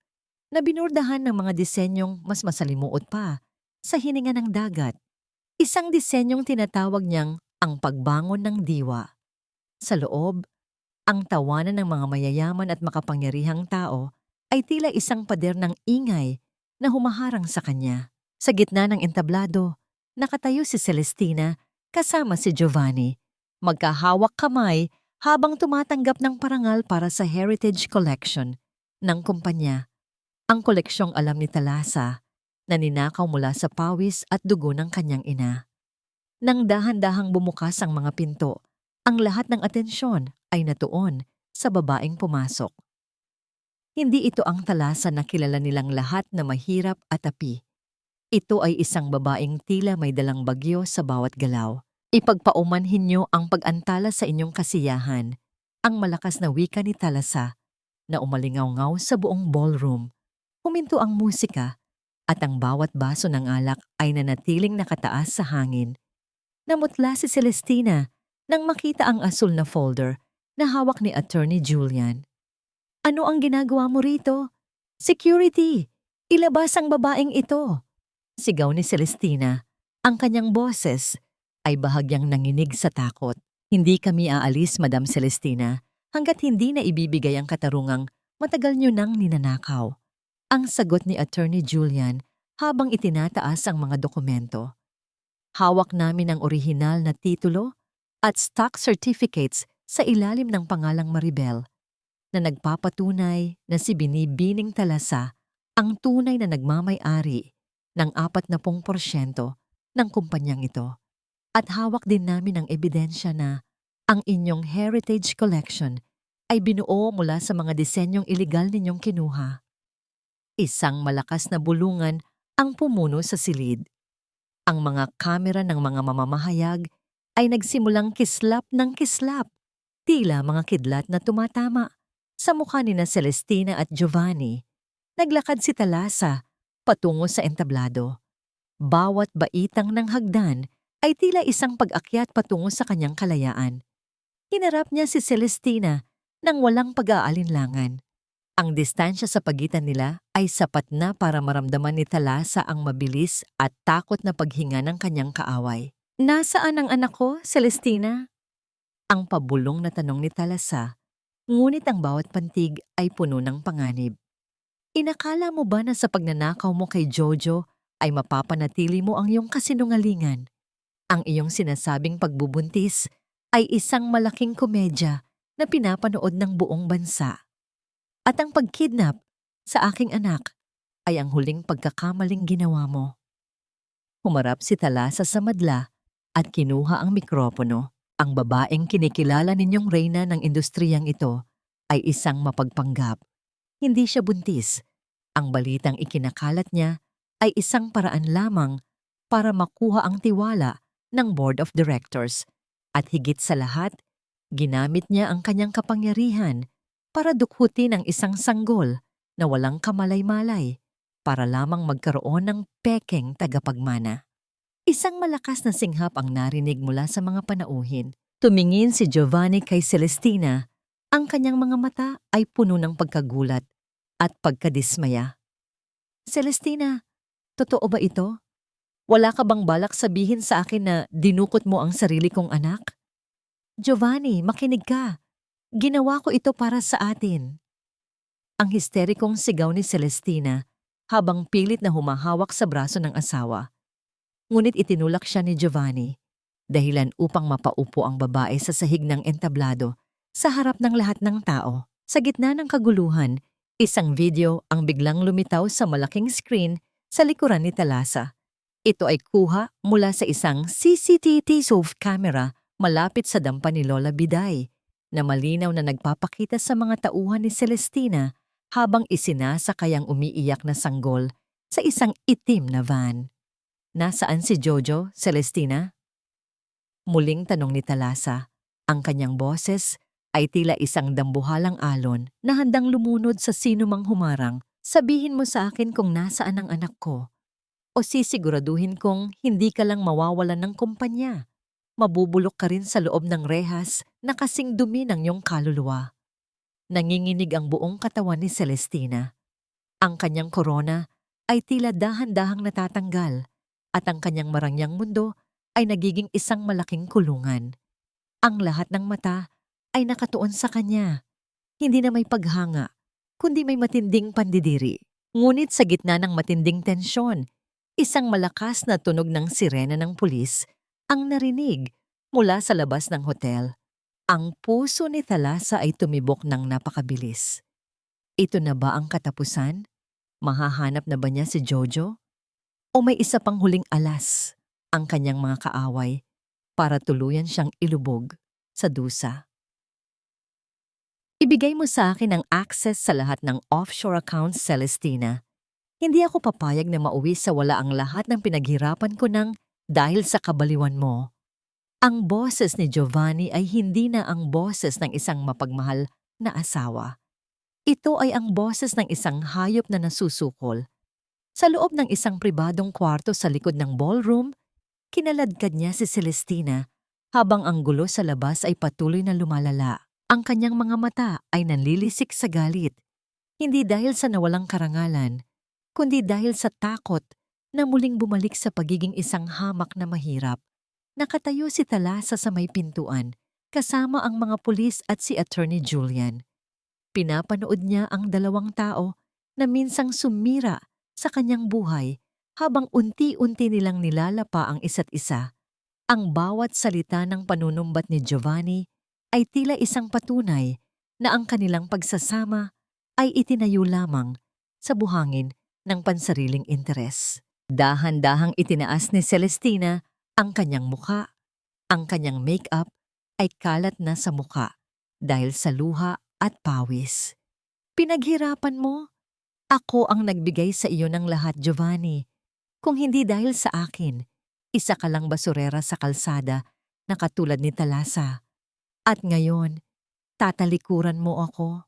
na binurdahan ng mga disenyong mas masalimuot pa sa hininga ng dagat. Isang disenyong tinatawag niyang ang pagbangon ng diwa. Sa loob, ang tawanan ng mga mayayaman at makapangyarihang tao ay tila isang pader ng ingay na humaharang sa kanya. Sa gitna ng entablado, nakatayo si Celestina kasama si Giovanni, magkahawak kamay habang tumatanggap ng parangal para sa Heritage Collection ng kumpanya. Ang koleksyong alam ni Talasa na ninakaw mula sa pawis at dugo ng kanyang ina. Nang dahan-dahang bumukas ang mga pinto, ang lahat ng atensyon ay natuon sa babaeng pumasok. Hindi ito ang Talasa na kilala nilang lahat na mahirap at api. Ito ay isang babaeng tila may dalang bagyo sa bawat galaw. Ipagpaumanhin niyo ang pag-antala sa inyong kasiyahan, ang malakas na wika ni Talasa na umalingaw-ngaw sa buong ballroom. Huminto ang musika at ang bawat baso ng alak ay nanatiling nakataas sa hangin. Namutla si Celestina nang makita ang asul na folder na hawak ni Attorney Julian. Ano ang ginagawa mo rito? Security! Ilabas ang babaeng ito! Sigaw ni Celestina. Ang kanyang boses ay bahagyang nanginig sa takot. Hindi kami aalis, Madam Celestina, hanggat hindi na ibibigay ang katarungang matagal niyo nang ninanakaw. Ang sagot ni Attorney Julian habang itinataas ang mga dokumento. Hawak namin ang orihinal na titulo at stock certificates sa ilalim ng pangalang Maribel na nagpapatunay na si Binibining Talasa ang tunay na nagmamay-ari ng 40% ng kumpanyang ito. At hawak din namin ang ebidensya na ang inyong Heritage Collection ay binuo mula sa mga disenyong iligal ninyong kinuha. Isang malakas na bulungan ang pumuno sa silid. Ang mga kamera ng mga mamamahayag ay nagsimulang kislap ng kislap, tila mga kidlat na tumatama sa mukha ni na Celestina at Giovanni. Naglakad si Talasa patungo sa entablado. Bawat baitang ng hagdan ay tila isang pag-akyat patungo sa kanyang kalayaan. Hinarap niya si Celestina nang walang pag-aalinlangan. Ang distansya sa pagitan nila ay sapat na para maramdaman ni Talasa ang mabilis at takot na paghinga ng kanyang kaaway. Nasaan ang anak ko, Celestina? Ang pabulong na tanong ni Talasa, ngunit ang bawat pantig ay puno ng panganib. Inakala mo ba na sa pagnanakaw mo kay Jojo ay mapapanatili mo ang iyong kasinungalingan? Ang iyong sinasabing pagbubuntis ay isang malaking komedya na pinapanood ng buong bansa. At ang pagkidnap sa aking anak ay ang huling pagkakamaling ginawa mo. Humarap si Talasa sa madla at kinuha ang mikropono. Ang babaeng kinikilala ninyong reyna ng industriyang ito ay isang mapagpanggap. Hindi siya buntis. Ang balitang ikinakalat niya ay isang paraan lamang para makuha ang tiwala ng Board of Directors. At higit sa lahat, ginamit niya ang kanyang kapangyarihan para dukhutin ang isang sanggol na walang kamalay-malay para lamang magkaroon ng pekeng tagapagmana. Isang malakas na singhap ang narinig mula sa mga panauhin. Tumingin si Giovanni kay Celestina. Ang kanyang mga mata ay puno ng pagkagulat at pagkadismaya. Celestina, totoo ba ito? Wala ka bang balak sabihin sa akin na dinukot mo ang sarili kong anak? Giovanni, makinig ka. Ginawa ko ito para sa atin. Ang histerikong sigaw ni Celestina habang pilit na humahawak sa braso ng asawa. Ngunit itinulak siya ni Giovanni, dahilan upang mapaupo ang babae sa sahig ng entablado sa harap ng lahat ng tao. Sa gitna ng kaguluhan, isang video ang biglang lumitaw sa malaking screen sa likuran ni Talasa. Ito ay kuha mula sa isang CCTV soft camera malapit sa dampa ni Lola Biday, na malinaw na nagpapakita sa mga tauhan ni Celestina habang isinasakay ang umiiyak na sanggol sa isang itim na van. Nasaan si Jojo, Celestina? Muling tanong ni Talasa. Ang kanyang boses ay tila isang dambuhalang alon na handang lumunod sa sino mang humarang. Sabihin mo sa akin kung nasaan ang anak ko. O sisiguraduhin kong hindi ka lang mawawalan ng kumpanya. Mabubulok ka rin sa loob ng rehas na kasing dumi ng iyong kaluluwa. Nanginginig ang buong katawan ni Celestina. Ang kanyang korona ay tila dahan-dahang natatanggal at ang kanyang marangyang mundo ay nagiging isang malaking kulungan. Ang lahat ng mata ay nakatuon sa kanya. Hindi na may paghanga, kundi may matinding pandidiri. Ngunit sa gitna ng matinding tensyon, Isang malakas na tunog ng sirena ng pulis ang narinig mula sa labas ng hotel. Ang puso ni Thalassa ay tumibok ng napakabilis. Ito na ba ang katapusan? Mahahanap na ba niya si Jojo? O may isa pang huling alas, ang kanyang mga kaaway, para tuluyan siyang ilubog sa dusa? Ibigay mo sa akin ang access sa lahat ng offshore accounts, Celestina. Hindi ako papayag na mauwi sa wala ang lahat ng pinaghirapan ko dahil sa kabaliwan mo. Ang boses ni Giovanni ay hindi na ang boses ng isang mapagmahal na asawa. Ito ay ang boses ng isang hayop na nasusukol. Sa loob ng isang pribadong kwarto sa likod ng ballroom, kinaladkad niya si Celestina habang ang gulo sa labas ay patuloy na lumalala. Ang kanyang mga mata ay nanlilisik sa galit, hindi dahil sa nawalang karangalan, kundi dahil sa takot na muling bumalik sa pagiging isang hamak na mahirap. Nakatayo si Thalassa sa may pintuan, kasama ang mga pulis at si Attorney Julian. Pinapanood niya ang dalawang tao na minsang sumira sa kanyang buhay habang unti-unti nilang nilalapa ang isa't isa. Ang bawat salita ng panunumbat ni Giovanni ay tila isang patunay na ang kanilang pagsasama ay itinayo lamang sa buhangin ng pansariling interes. Dahan-dahang itinaas ni Celestina ang kanyang mukha. Ang kanyang make-up ay kalat na sa mukha dahil sa luha at pawis. Pinaghirapan mo. Ako ang nagbigay sa iyo ng lahat, Giovanni. Kung hindi dahil sa akin, isa ka lang basurera sa kalsada na katulad ni Thalassa. At ngayon, tatalikuran mo ako.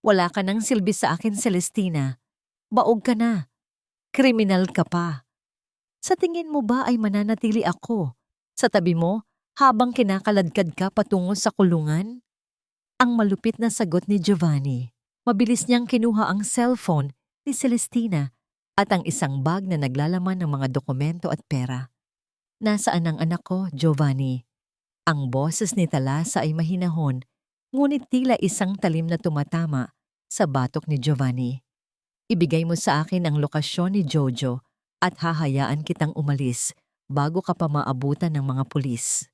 Wala ka nang silbi sa akin, Celestina. Baog ka na. Kriminal ka pa. Sa tingin mo ba ay mananatili ako sa tabi mo habang kinakaladkad ka patungo sa kulungan? Ang malupit na sagot ni Giovanni. Mabilis niyang kinuha ang cellphone ni Celestina at ang isang bag na naglalaman ng mga dokumento at pera. Nasaan ang anak ko, Giovanni? Ang boses ni Thalassa ay mahinahon, ngunit tila isang talim na tumatama sa batok ni Giovanni. Ibigay mo sa akin ang lokasyon ni Jojo at hahayaan kitang umalis bago ka pa maabutan ng mga pulis.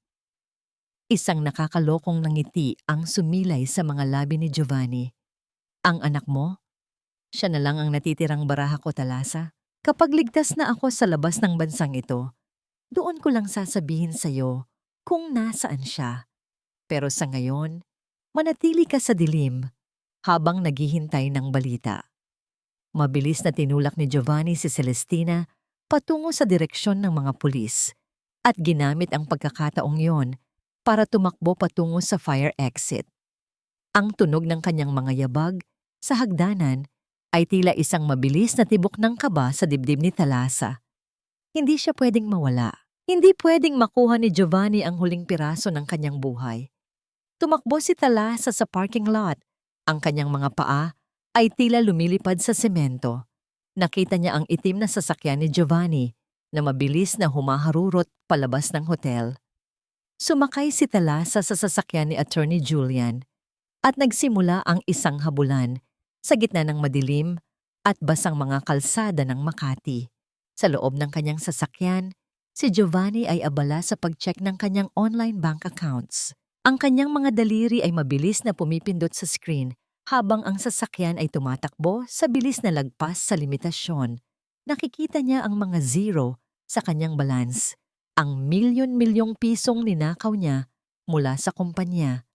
Isang nakakalokong ngiti ang sumilay sa mga labi ni Giovanni. Ang anak mo? Siya na lang ang natitirang baraha ko, Thalassa. Kapag ligtas na ako sa labas ng bansang ito, doon ko lang sasabihin sa'yo kung nasaan siya. Pero sa ngayon, manatili ka sa dilim habang naghihintay ng balita. Mabilis na tinulak ni Giovanni si Celestina patungo sa direksyon ng mga pulis at ginamit ang pagkakataong yon para tumakbo patungo sa fire exit. Ang tunog ng kanyang mga yabag sa hagdanan ay tila isang mabilis na tibok ng kaba sa dibdib ni Thalassa. Hindi siya pwedeng mawala. Hindi pwedeng makuha ni Giovanni ang huling piraso ng kanyang buhay. Tumakbo si Thalassa sa parking lot. Ang kanyang mga paa ay tila lumilipad sa semento. Nakita niya ang itim na sasakyan ni Giovanni na mabilis na humaharurot palabas ng hotel. Sumakay si Thalassa sa sasakyan ni Attorney Julian at nagsimula ang isang habulan sa gitna ng madilim at basang mga kalsada ng Makati. Sa loob ng kanyang sasakyan, si Giovanni ay abala sa pag-check ng kanyang online bank accounts. Ang kanyang mga daliri ay mabilis na pumipindot sa screen habang ang sasakyan ay tumatakbo sa bilis na lagpas sa limitasyon. Nakikita niya ang mga zero sa kanyang balance, ang milyon-milyong pisong ninakaw niya mula sa kumpanya.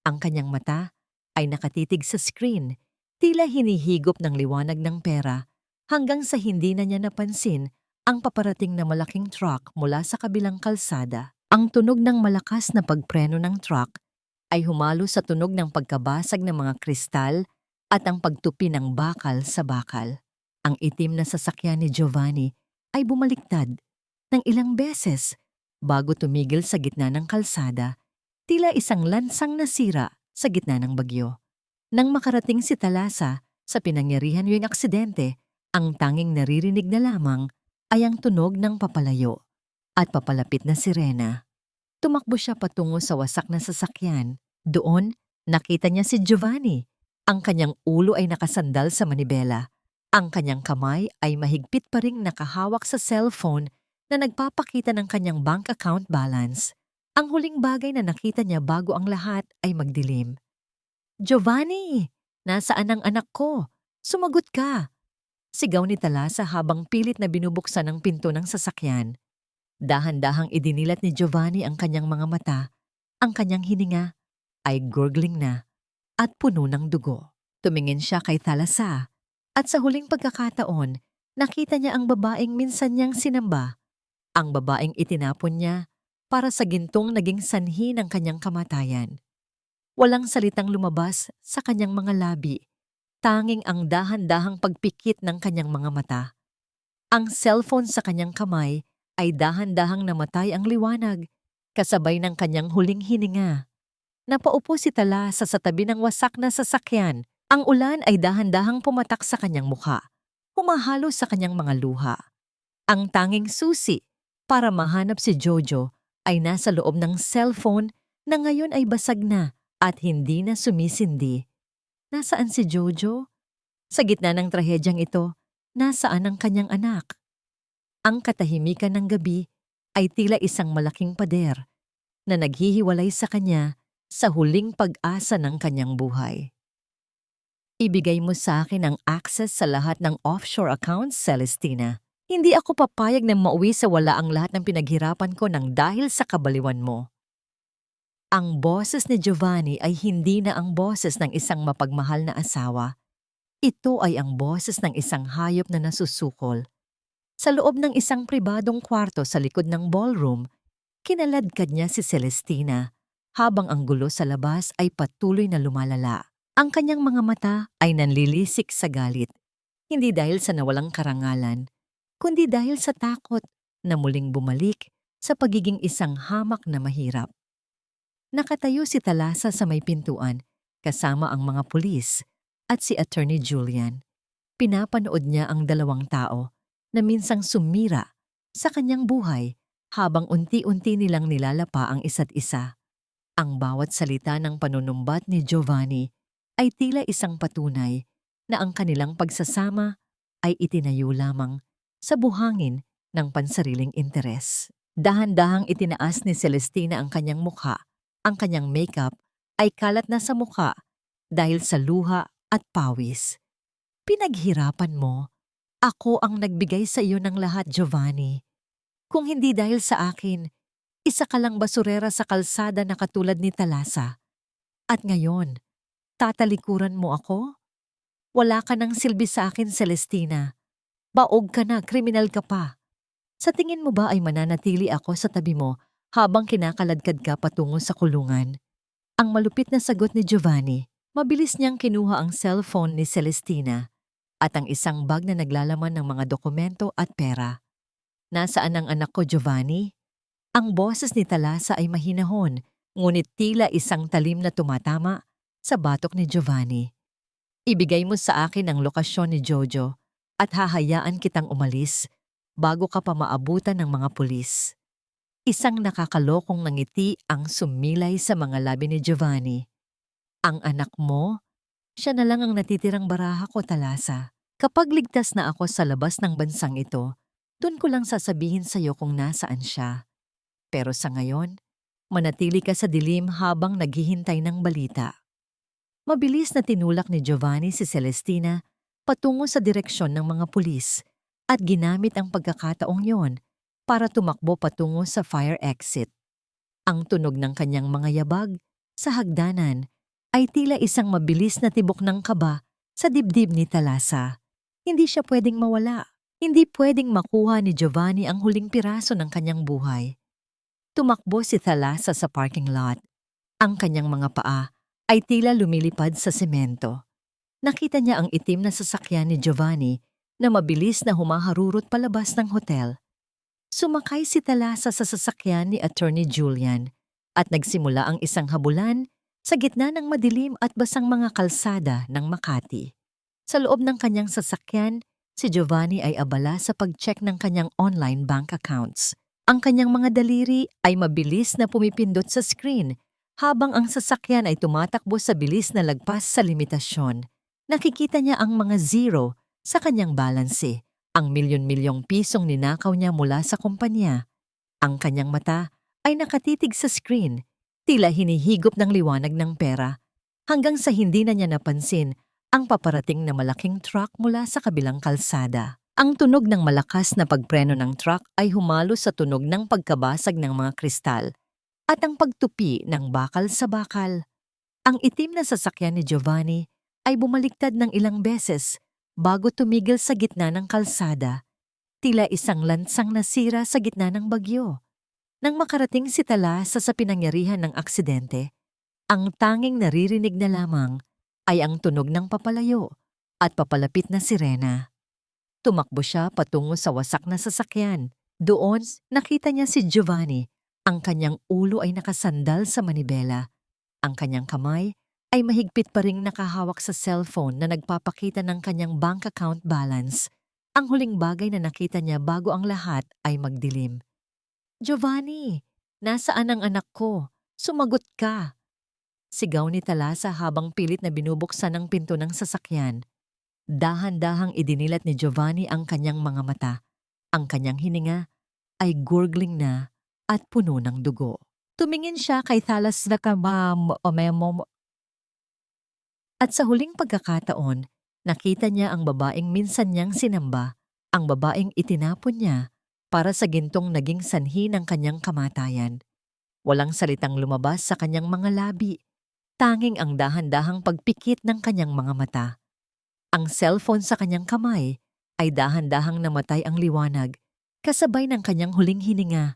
Ang kanyang mata ay nakatitig sa screen, tila hinihigop ng liwanag ng pera hanggang sa hindi na niya napansin ang paparating na malaking truck mula sa kabilang kalsada. Ang tunog ng malakas na pagpreno ng truck ay humalo sa tunog ng pagkabasag ng mga kristal at ang pagtupi ng bakal sa bakal. Ang itim na sasakyan ni Giovanni ay bumaliktad ng ilang beses bago tumigil sa gitna ng kalsada, tila isang lansang nasira sa gitna ng bagyo. Nang makarating si Thalassa sa pinangyarihan yung aksidente, ang tanging naririnig na lamang ay ang tunog ng papalayo at papalapit na sirena. Tumakbo siya patungo sa wasak na sasakyan. Doon, nakita niya si Giovanni. Ang kanyang ulo ay nakasandal sa manibela Ang kanyang kamay ay mahigpit pa ring nakahawak sa cellphone na nagpapakita ng kanyang bank account balance. Ang huling bagay na nakita niya bago ang lahat ay magdilim. "Giovanni! Nasaan ang anak ko? Sumagot ka!" Sigaw ni Talasa habang pilit na binubuksan ang pinto ng sasakyan. Dahan-dahang idinilat ni Giovanni ang kanyang mga mata. Ang kanyang hininga ay gurgling na at puno ng dugo. Tumingin siya kay Talasa at sa huling pagkakataon, nakita niya ang babaeng minsan niyang sinamba. Ang babaeng itinapon niya para sa gintong naging sanhi ng kanyang kamatayan. Walang salitang lumabas sa kanyang mga labi, tanging ang dahan-dahang pagpikit ng kanyang mga mata. Ang cellphone sa kanyang kamay ay dahan-dahang namatay ang liwanag, kasabay ng kanyang huling hininga. Napaupo si Talasa sa tabi ng wasak na sasakyan. Ang ulan ay dahan-dahang pumatak sa kanyang mukha, humahalo sa kanyang mga luha. Ang tanging susi para mahanap si Jojo ay nasa loob ng cellphone na ngayon ay basag na at hindi na sumisindi. Nasaan si Jojo? Sa gitna ng trahedyang ito, nasaan ang kanyang anak? Ang katahimikan ng gabi ay tila isang malaking pader na naghihiwalay sa kanya sa huling pag-asa ng kanyang buhay. Ibigay mo sa akin ang access sa lahat ng offshore accounts, Celestina. Hindi ako papayag na mauwi sa wala ang lahat ng pinaghirapan ko nang dahil sa kabaliwan mo. Ang boses ni Giovanni ay hindi na ang boses ng isang mapagmahal na asawa. Ito ay ang boses ng isang hayop na nasusukol. Sa loob ng isang pribadong kwarto sa likod ng ballroom, kinaladkad niya si Celestina habang ang gulo sa labas ay patuloy na lumalala. Ang kanyang mga mata ay nanlilisik sa galit, hindi dahil sa nawalang karangalan, kundi dahil sa takot na muling bumalik sa pagiging isang hamak na mahirap. Nakatayo si Talasa sa may pintuan kasama ang mga pulis at si Attorney Julian. Pinapanood niya ang dalawang tao na minsang sumira sa kanyang buhay habang unti-unti nilang nilalapa ang isa't isa. Ang bawat salita ng panunumbat ni Giovanni ay tila isang patunay na ang kanilang pagsasama ay itinayo lamang sa buhangin ng pansariling interes. Dahan-dahang itinaas ni Celestina ang kanyang mukha. Ang kanyang makeup ay kalat na sa mukha dahil sa luha at pawis. "Pinaghirapan mo. Ako ang nagbigay sa iyo ng lahat, Giovanni. Kung hindi dahil sa akin, isa ka lang basurera sa kalsada na katulad ni Talasa. At ngayon, tatalikuran mo ako? Wala ka nang silbi sa akin, Celestina. Baog ka na, kriminal ka pa. Sa tingin mo ba ay mananatili ako sa tabi mo habang kinakaladkad ka patungo sa kulungan?" Ang malupit na sagot ni Giovanni. Mabilis niyang kinuha ang cellphone ni Celestina at ang isang bag na naglalaman ng mga dokumento at pera. "Nasaan ang anak ko, Giovanni?" Ang boses ni Talasa ay mahinahon, ngunit tila isang talim na tumatama sa batok ni Giovanni. "Ibigay mo sa akin ang lokasyon ni Jojo at hahayaan kitang umalis bago ka pa maabutan ng mga pulis." Isang nakakalokong ngiti ang sumilay sa mga labi ni Giovanni. "Ang anak mo? Siya na lang ang natitirang baraha ko, Talasa. Kapag ligtas na ako sa labas ng bansang ito, dun ko lang sasabihin sa'yo kung nasaan siya. Pero sa ngayon, manatili ka sa dilim habang naghihintay ng balita." Mabilis na tinulak ni Giovanni si Celestina patungo sa direksyon ng mga pulis at ginamit ang pagkakataong yon para tumakbo patungo sa fire exit. Ang tunog ng kanyang mga yabag sa hagdanan ay tila isang mabilis na tibok ng kaba sa dibdib ni Talasa. Hindi siya pwedeng mawala. Hindi pwedeng makuha ni Giovanni ang huling piraso ng kanyang buhay. Tumakbo si Talasa sa parking lot. Ang kanyang mga paa ay tila lumilipad sa semento. Nakita niya ang itim na sasakyan ni Giovanni na mabilis na humaharurot palabas ng hotel. Sumakay si Talasa sa sasakyan ni Attorney Julian at nagsimula ang isang habulan sa gitna ng madilim at basang mga kalsada ng Makati. Sa loob ng kanyang sasakyan, si Giovanni ay abala sa pag-check ng kanyang online bank accounts. Ang kanyang mga daliri ay mabilis na pumipindot sa screen habang ang sasakyan ay tumatakbo sa bilis na lagpas sa limitasyon. Nakikita niya ang mga zero sa kanyang balanse. Ang milyon-milyong pisong ninakaw niya mula sa kumpanya. Ang kanyang mata ay nakatitig sa screen, tila hinihigop ng liwanag ng pera, hanggang sa hindi na niya napansin ang paparating na malaking truck mula sa kabilang kalsada. Ang tunog ng malakas na pagpreno ng truck ay humalo sa tunog ng pagkabasag ng mga kristal at ang pagtupi ng bakal sa bakal. Ang itim na sasakyan ni Giovanni ay bumaliktad ng ilang beses bago tumigil sa gitna ng kalsada, tila isang lansang nasira sa gitna ng bagyo. Nang makarating si Talasa sa pinangyarihan ng aksidente, ang tanging naririnig na lamang ay ang tunog ng papalayo at papalapit na sirena. Tumakbo siya patungo sa wasak na sasakyan. Doon, nakita niya si Giovanni. Ang kanyang ulo ay nakasandal sa manibela. Ang kanyang kamay ay mahigpit pa ring nakahawak sa cellphone na nagpapakita ng kanyang bank account balance. Ang huling bagay na nakita niya bago ang lahat ay magdilim. "Giovanni, nasaan ang anak ko? Sumagot ka!" Sigaw ni Talasa habang pilit na binubuksan ang pinto ng sasakyan. Dahan-dahang idinilat ni Giovanni ang kanyang mga mata. Ang kanyang hininga ay gurgling na at puno ng dugo. Tumingin siya kay Talas na at sa huling pagkakataon, nakita niya ang babaeng minsan niyang sinamba, ang babaeng itinapon niya para sa gintong naging sanhi ng kanyang kamatayan. Walang salitang lumabas sa kanyang mga labi, tanging ang dahan-dahang pagpikit ng kanyang mga mata. Ang cellphone sa kanyang kamay ay dahan-dahang namatay ang liwanag, kasabay ng kanyang huling hininga.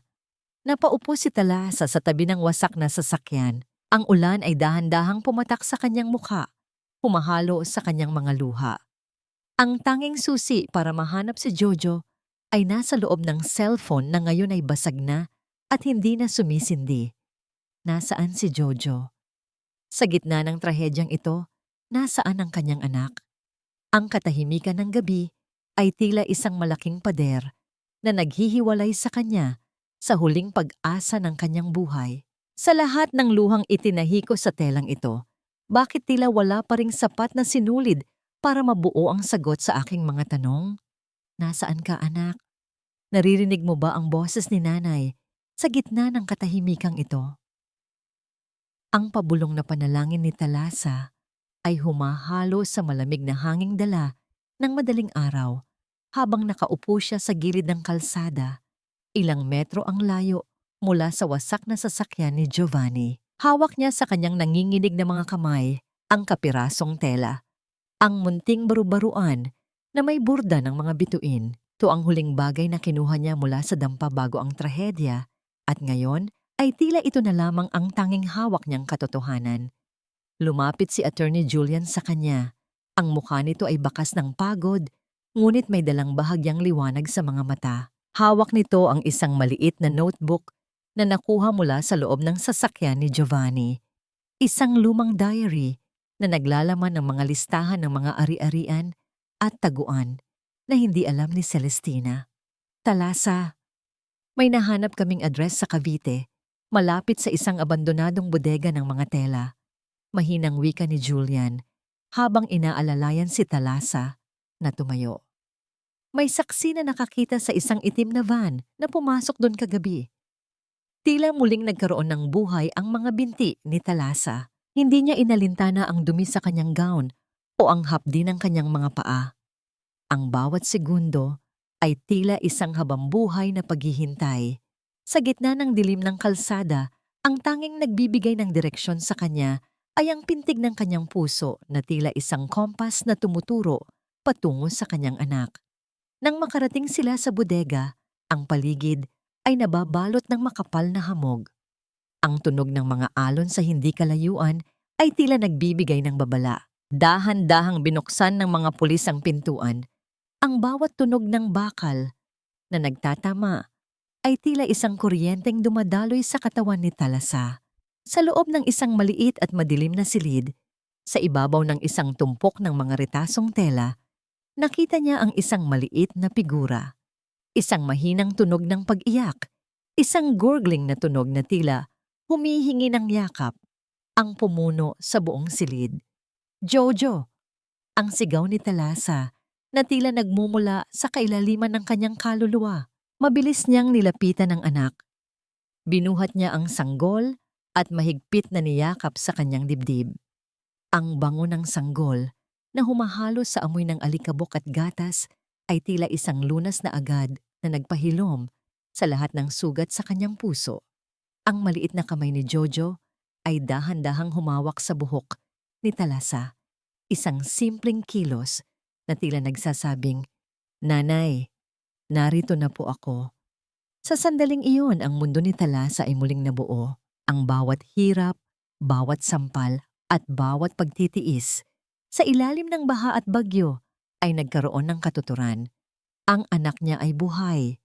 Napaupo si Talasa sa tabi ng wasak na sasakyan. Ang ulan ay dahan-dahang pumatak sa kanyang mukha, humahalo sa kanyang mga luha. Ang tanging susi para mahanap si Jojo ay nasa loob ng cellphone na ngayon ay basag na at hindi na sumisindi. Nasaan si Jojo? Sa gitna ng trahedyang ito, nasaan ang kanyang anak? Ang katahimikan ng gabi ay tila isang malaking pader na naghihiwalay sa kanya sa huling pag-asa ng kanyang buhay. Sa lahat ng luhang itinahiko sa telang ito, bakit tila wala pa ring sapat na sinulid para mabuo ang sagot sa aking mga tanong? Nasaan ka, anak? Naririnig mo ba ang boses ni nanay sa gitna ng katahimikang ito? Ang pabulong na panalangin ni Talasa ay humahalo sa malamig na hanging dala ng madaling araw habang nakaupo siya sa gilid ng kalsada, ilang metro ang layo mula sa wasak na sasakyan ni Giovanni. Hawak niya sa kanyang nanginginig na mga kamay ang kapirasong tela, ang munting baru-baruan na may burda ng mga bituin. Ito ang huling bagay na kinuha niya mula sa dampa bago ang trahedya at ngayon ay tila ito na lamang ang tanging hawak niyang katotohanan. Lumapit si Attorney Julian sa kanya. Ang mukha nito ay bakas ng pagod, ngunit may dalang bahagyang liwanag sa mga mata. Hawak nito ang isang maliit na notebook na nakuha mula sa loob ng sasakyan ni Giovanni. Isang lumang diary na naglalaman ng mga listahan ng mga ari-arian at taguan na hindi alam ni Celestina. Talasa, may nahanap kaming address sa Cavite, malapit sa isang abandonadong bodega ng mga tela. Mahinang wika ni Julian habang inaalalayan si Talasa na tumayo. May saksi na nakakita sa isang itim na van na pumasok doon kagabi. Tila muling nagkaroon ng buhay ang mga binti ni Talasa. Hindi niya inalintana ang dumi sa kanyang gown o ang hapdi ng kanyang mga paa. Ang bawat segundo ay tila isang habambuhay na paghihintay. Sa gitna ng dilim ng kalsada, ang tanging nagbibigay ng direksyon sa kanya ay ang pintig ng kanyang puso na tila isang kompas na tumuturo patungo sa kanyang anak. Nang makarating sila sa bodega, ang paligid ay nababalot ng makapal na hamog. Ang tunog ng mga alon sa hindi kalayuan ay tila nagbibigay ng babala. Dahan-dahang binuksan ng mga pulis ang pintuan. Ang bawat tunog ng bakal na nagtatama ay tila isang kuryenteng dumadaloy sa katawan ni Talasa. Sa loob ng isang maliit at madilim na silid, sa ibabaw ng isang tumpok ng mga retasong tela, nakita niya ang isang maliit na figura. Isang mahinang tunog ng pag-iyak, isang gurgling na tunog na tila humihingi ng yakap, ang pumuno sa buong silid. "Jojo!" Ang sigaw ni Talasa na tila nagmumula sa kailaliman ng kanyang kaluluwa. Mabilis niyang nilapitan ang anak. Binuhat niya ang sanggol at mahigpit na niyakap sa kanyang dibdib. Ang bango ng sanggol na humahalo sa amoy ng alikabok at gatas ay tila isang lunas na agad na nagpahilom sa lahat ng sugat sa kanyang puso. Ang maliit na kamay ni Jojo ay dahan-dahang humawak sa buhok ni Talasa. Isang simpleng kilos na tila nagsasabing, "Nanay, narito na po ako." Sa sandaling iyon, ang mundo ni Talasa ay muling nabuo. Ang bawat hirap, bawat sampal, at bawat pagtitiis sa ilalim ng baha at bagyo ay nagkaroon ng katuturan. Ang anak niya ay buhay,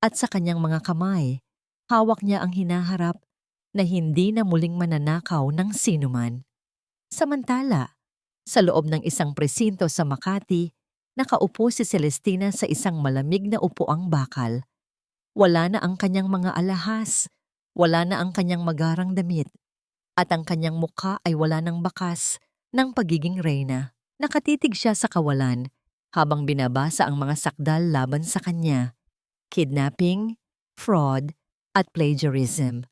at sa kanyang mga kamay, hawak niya ang hinaharap na hindi na muling mananakaw ng sinuman. Samantala, sa loob ng isang presinto sa Makati, nakaupo si Celestina sa isang malamig na upuang bakal. Wala na ang kanyang mga alahas, wala na ang kanyang magarang damit, at ang kanyang mukha ay wala ng bakas ng pagiging reyna. Nakatitig siya sa kawalan habang binabasa ang mga sakdal laban sa kanya: kidnapping, fraud, at plagiarism.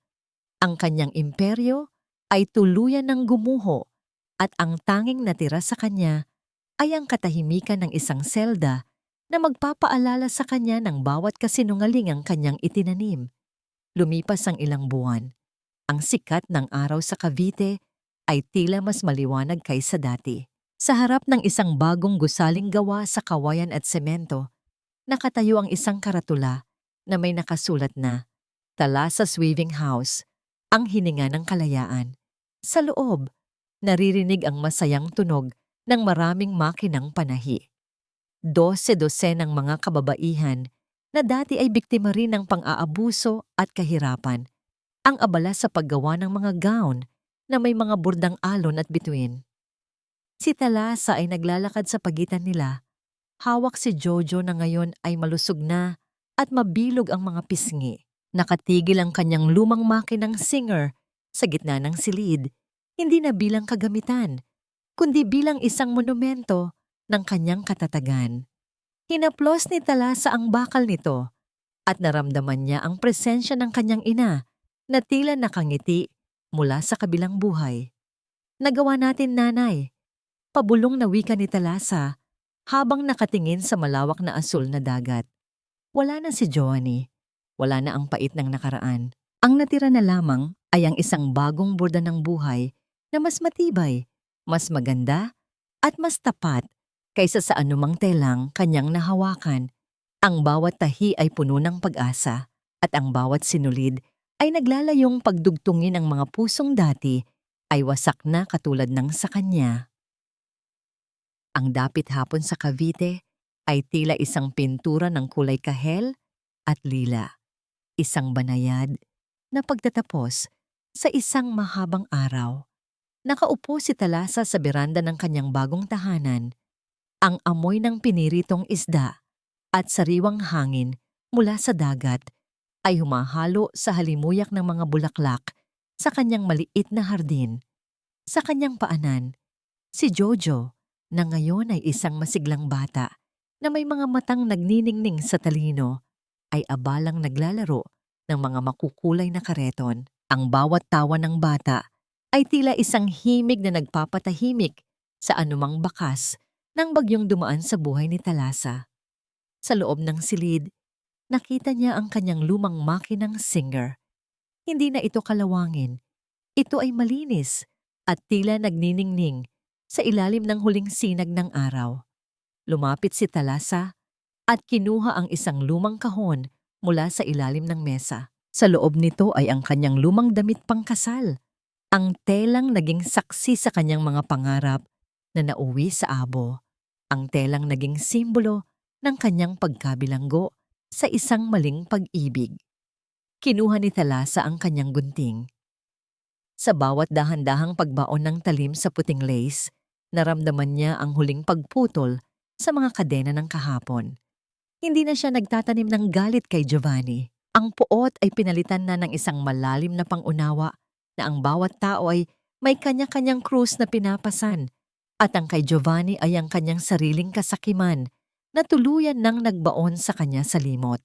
Ang kanyang imperyo ay tuluyan ng gumuho at ang tanging natira sa kanya ay ang katahimikan ng isang selda na magpapaalala sa kanya ng bawat kasinungaling ang kanyang itinanim. Lumipas ang ilang buwan. Ang sikat ng araw sa Cavite ay tila mas maliwanag kaysa dati. Sa harap ng isang bagong gusaling gawa sa kawayan at semento, nakatayo ang isang karatula na may nakasulat na Talasa's Weaving House, ang hininga ng kalayaan. Sa loob, naririnig ang masayang tunog ng maraming makinang panahi. 12 ng mga kababaihan na dati ay biktima rin ng pang-aabuso at kahirapan ang abala sa paggawa ng mga gown na may mga burdang alon at bituin. Si Talasa ay naglalakad sa pagitan nila. Hawak si Jojo na ngayon ay malusog na at mabilog ang mga pisngi. Nakatigil ang kanyang lumang makinang singer sa gitna ng silid, hindi na bilang kagamitan, kundi bilang isang monumento ng kanyang katatagan. Hinaplos ni Talasa ang bakal nito at naramdaman niya ang presensya ng kanyang ina na tila nakangiti mula sa kabilang buhay. "Nagawa natin, nanay," pabulong na wika ni Talasa habang nakatingin sa malawak na asul na dagat. Wala na si Joanie, wala na ang pait ng nakaraan. Ang natira na lamang ay ang isang bagong burda ng buhay na mas matibay, mas maganda, at mas tapat kaysa sa anumang telang kanyang nahawakan. Ang bawat tahi ay puno ng pag-asa at ang bawat sinulid ay naglalayong pagdugtungin ang mga pusong dati ay wasak na katulad ng sa kanya. Ang dapit hapon sa Cavite ay tila isang pintura ng kulay kahel at lila. Isang banayad na pagtatapos sa isang mahabang araw. Nakaupo si Talasa sa beranda ng kanyang bagong tahanan. Ang amoy ng piniritong isda at sariwang hangin mula sa dagat ay humahalo sa halimuyak ng mga bulaklak sa kanyang maliit na hardin. Sa kanyang paanan, si Jojo na ngayon ay isang masiglang bata na may mga matang nagniningning sa talino ay abalang naglalaro ng mga makukulay na kareton. Ang bawat tawa ng bata ay tila isang himig na nagpapatahimik sa anumang bakas ng bagyong dumaan sa buhay ni Talasa. Sa loob ng silid, nakita niya ang kanyang lumang makinang singer. Hindi na ito kalawangin. Ito ay malinis at tila nagniningning sa ilalim ng huling sinag ng araw. Lumapit si Talasa at kinuha ang isang lumang kahon mula sa ilalim ng mesa. Sa loob nito ay ang kanyang lumang damit pangkasal. Ang telang naging saksi sa kanyang mga pangarap na nauwi sa abo. Ang telang naging simbolo ng kanyang pagkabilanggo sa isang maling pag-ibig. Kinuha ni Talasa ang kanyang gunting. Sa bawat dahan-dahang pagbaon ng talim sa puting lace, naramdaman niya ang huling pagputol sa mga kadena ng kahapon. Hindi na siya nagtatanim ng galit kay Giovanni. Ang puot ay pinalitan na ng isang malalim na pangunawa na ang bawat tao ay may kanya-kanyang krus na pinapasan at ang kay Giovanni ay ang kanyang sariling kasakiman na tuluyan nang nagbaon sa kanya sa limot.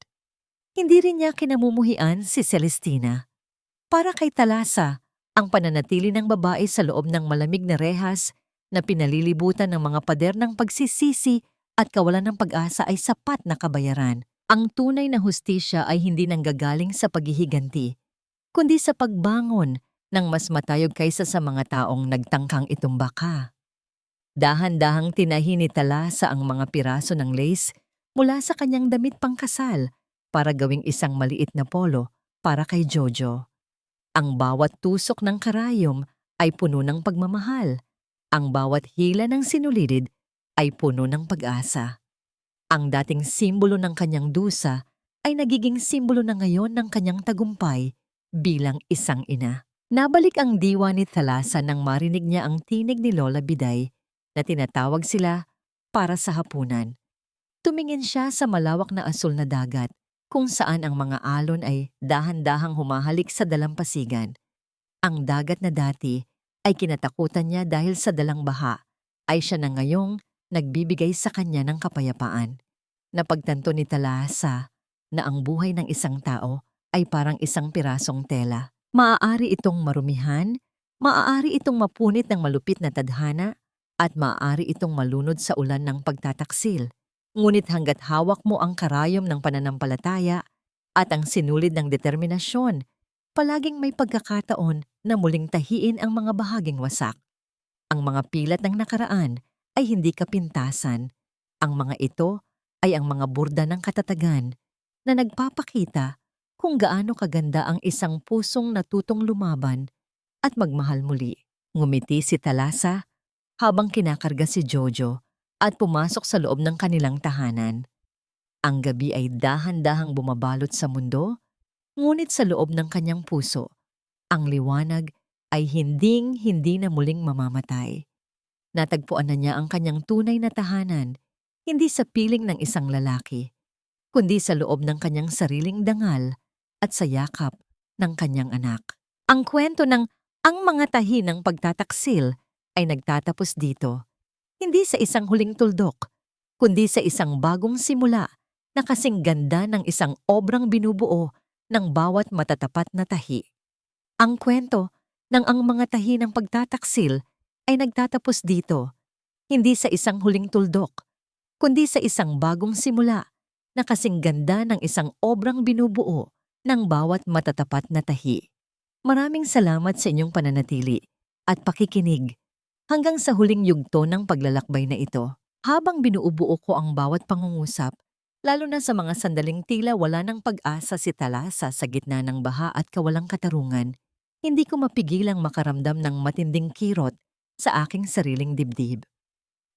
Hindi rin niya kinamumuhian si Celestina. Para kay Thalassa, ang pananatili ng babae sa loob ng malamig na rehas na pinalilibutan ng mga pader ng pagsisisi at kawalan ng pag-asa ay sapat na kabayaran. Ang tunay na hustisya ay hindi nanggagaling sa paghihiganti, kundi sa pagbangon ng mas matayog kaysa sa mga taong nagtangkang itumba ka. Dahan-dahang tinahi ni Thalassa ang mga piraso ng lace mula sa kanyang damit pangkasal para gawing isang maliit na polo para kay Jojo. Ang bawat tusok ng karayom ay puno ng pagmamahal. Ang bawat hila ng sinulidid ay puno ng pag-asa. Ang dating simbolo ng kanyang dusa ay nagiging simbolo na ngayon ng kanyang tagumpay bilang isang ina. Nabalik ang diwa ni Thalassa nang marinig niya ang tinig ni Lola Biday na tinatawag sila para sa hapunan. Tumingin siya sa malawak na asul na dagat kung saan ang mga alon ay dahan-dahang humahalik sa dalampasigan. Ang dagat na dati ay kinatakutan niya dahil sa dalang baha, ay siya na ngayong nagbibigay sa kanya ng kapayapaan. Napagtanto ni Thalassa na ang buhay ng isang tao ay parang isang pirasong tela. Maaari itong marumihan, maaari itong mapunit ng malupit na tadhana, at maaari itong malunod sa ulan ng pagtataksil. Ngunit hanggat hawak mo ang karayom ng pananampalataya at ang sinulid ng determinasyon, palaging may pagkakataon na muling tahiin ang mga bahaging wasak. Ang mga pilat ng nakaraan ay hindi kapintasan. Ang mga ito ay ang mga burda ng katatagan na nagpapakita kung gaano kaganda ang isang pusong natutong lumaban at magmahal muli. Ngumiti si Thalassa habang kinakarga si Jojo at pumasok sa loob ng kanilang tahanan. Ang gabi ay dahan-dahang bumabalot sa mundo, ngunit sa loob ng kanyang puso, ang liwanag ay hinding-hindi na muling mamamatay. Natagpuan na niya ang kanyang tunay na tahanan, hindi sa piling ng isang lalaki, kundi sa loob ng kanyang sariling dangal at sa yakap ng kanyang anak. Ang kwento ng Ang Mga Tahi ng Pagtataksil ay nagtatapos dito. Hindi sa isang huling tuldok, kundi sa isang bagong simula na kasing ganda ng isang obrang binubuo ng bawat matatapat na tahi. Ang kwento ng Ang Mga Tahi ng Pagtataksil ay nagtatapos dito, hindi sa isang huling tuldok, kundi sa isang bagong simula na kasing ganda ng isang obrang binubuo ng bawat matatapat na tahi. Maraming salamat sa inyong pananatili at pakikinig hanggang sa huling yugto ng paglalakbay na ito. Habang binuubuo ko ang bawat pangungusap, lalo na sa mga sandaling tila wala ng pag-asa si Thalassa sa gitna ng baha at kawalang katarungan, hindi ko mapigilang makaramdam ng matinding kirot sa aking sariling dibdib.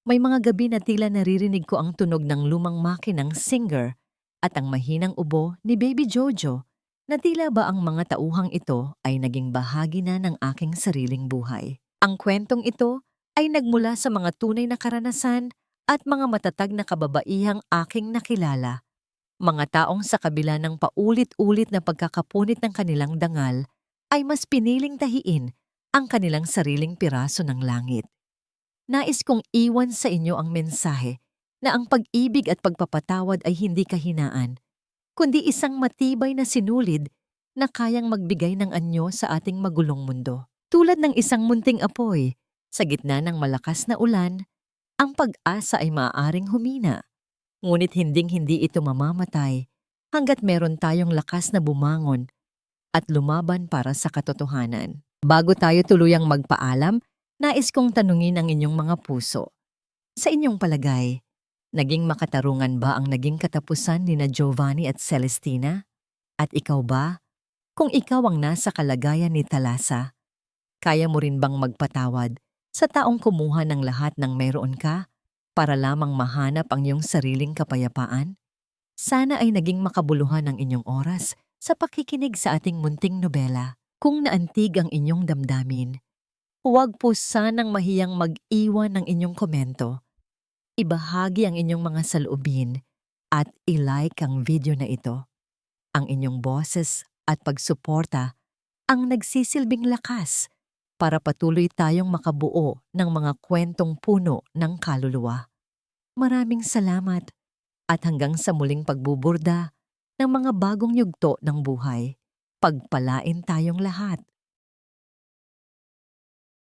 May mga gabi na tila naririnig ko ang tunog ng lumang makinang Singer at ang mahinang ubo ni Baby Jojo na tila ba ang mga tauhang ito ay naging bahagi na ng aking sariling buhay. Ang kwentong ito ay nagmula sa mga tunay na karanasan at mga matatag na kababaihang aking nakilala. Mga taong sa kabila ng paulit-ulit na pagkakapunit ng kanilang dangal ay mas piniling tahiin ang kanilang sariling piraso ng langit. Nais kong iwan sa inyo ang mensahe na ang pag-ibig at pagpapatawad ay hindi kahinaan, kundi isang matibay na sinulid na kayang magbigay ng anyo sa ating magulong mundo. Tulad ng isang munting apoy, sa gitna ng malakas na ulan, ang pag-asa ay maaaring humina. Ngunit hinding-hindi ito mamamatay hanggat meron tayong lakas na bumangon at lumaban para sa katotohanan. Bago tayo tuluyang magpaalam, nais kong tanungin ang inyong mga puso. Sa inyong palagay, naging makatarungan ba ang naging katapusan ni na Giovanni at Celestina? At ikaw ba? Kung ikaw ang nasa kalagayan ni Thalassa, kaya mo rin bang magpatawad sa taong kumuha ng lahat ng meron ka para lamang mahanap ang iyong sariling kapayapaan? Sana ay naging makabuluhan ang inyong oras sa pakikinig sa ating munting nobela. Kung naantig ang inyong damdamin, huwag po sanang mahiyang mag-iwan ng inyong komento. Ibahagi ang inyong mga saloobin at i-like ang video na ito. Ang inyong boses at pagsuporta ang nagsisilbing lakas para patuloy tayong makabuo ng mga kwentong puno ng kaluluwa. Maraming salamat At hanggang sa muling pagbuburda ng mga bagong yugto ng buhay, pagpalain tayong lahat.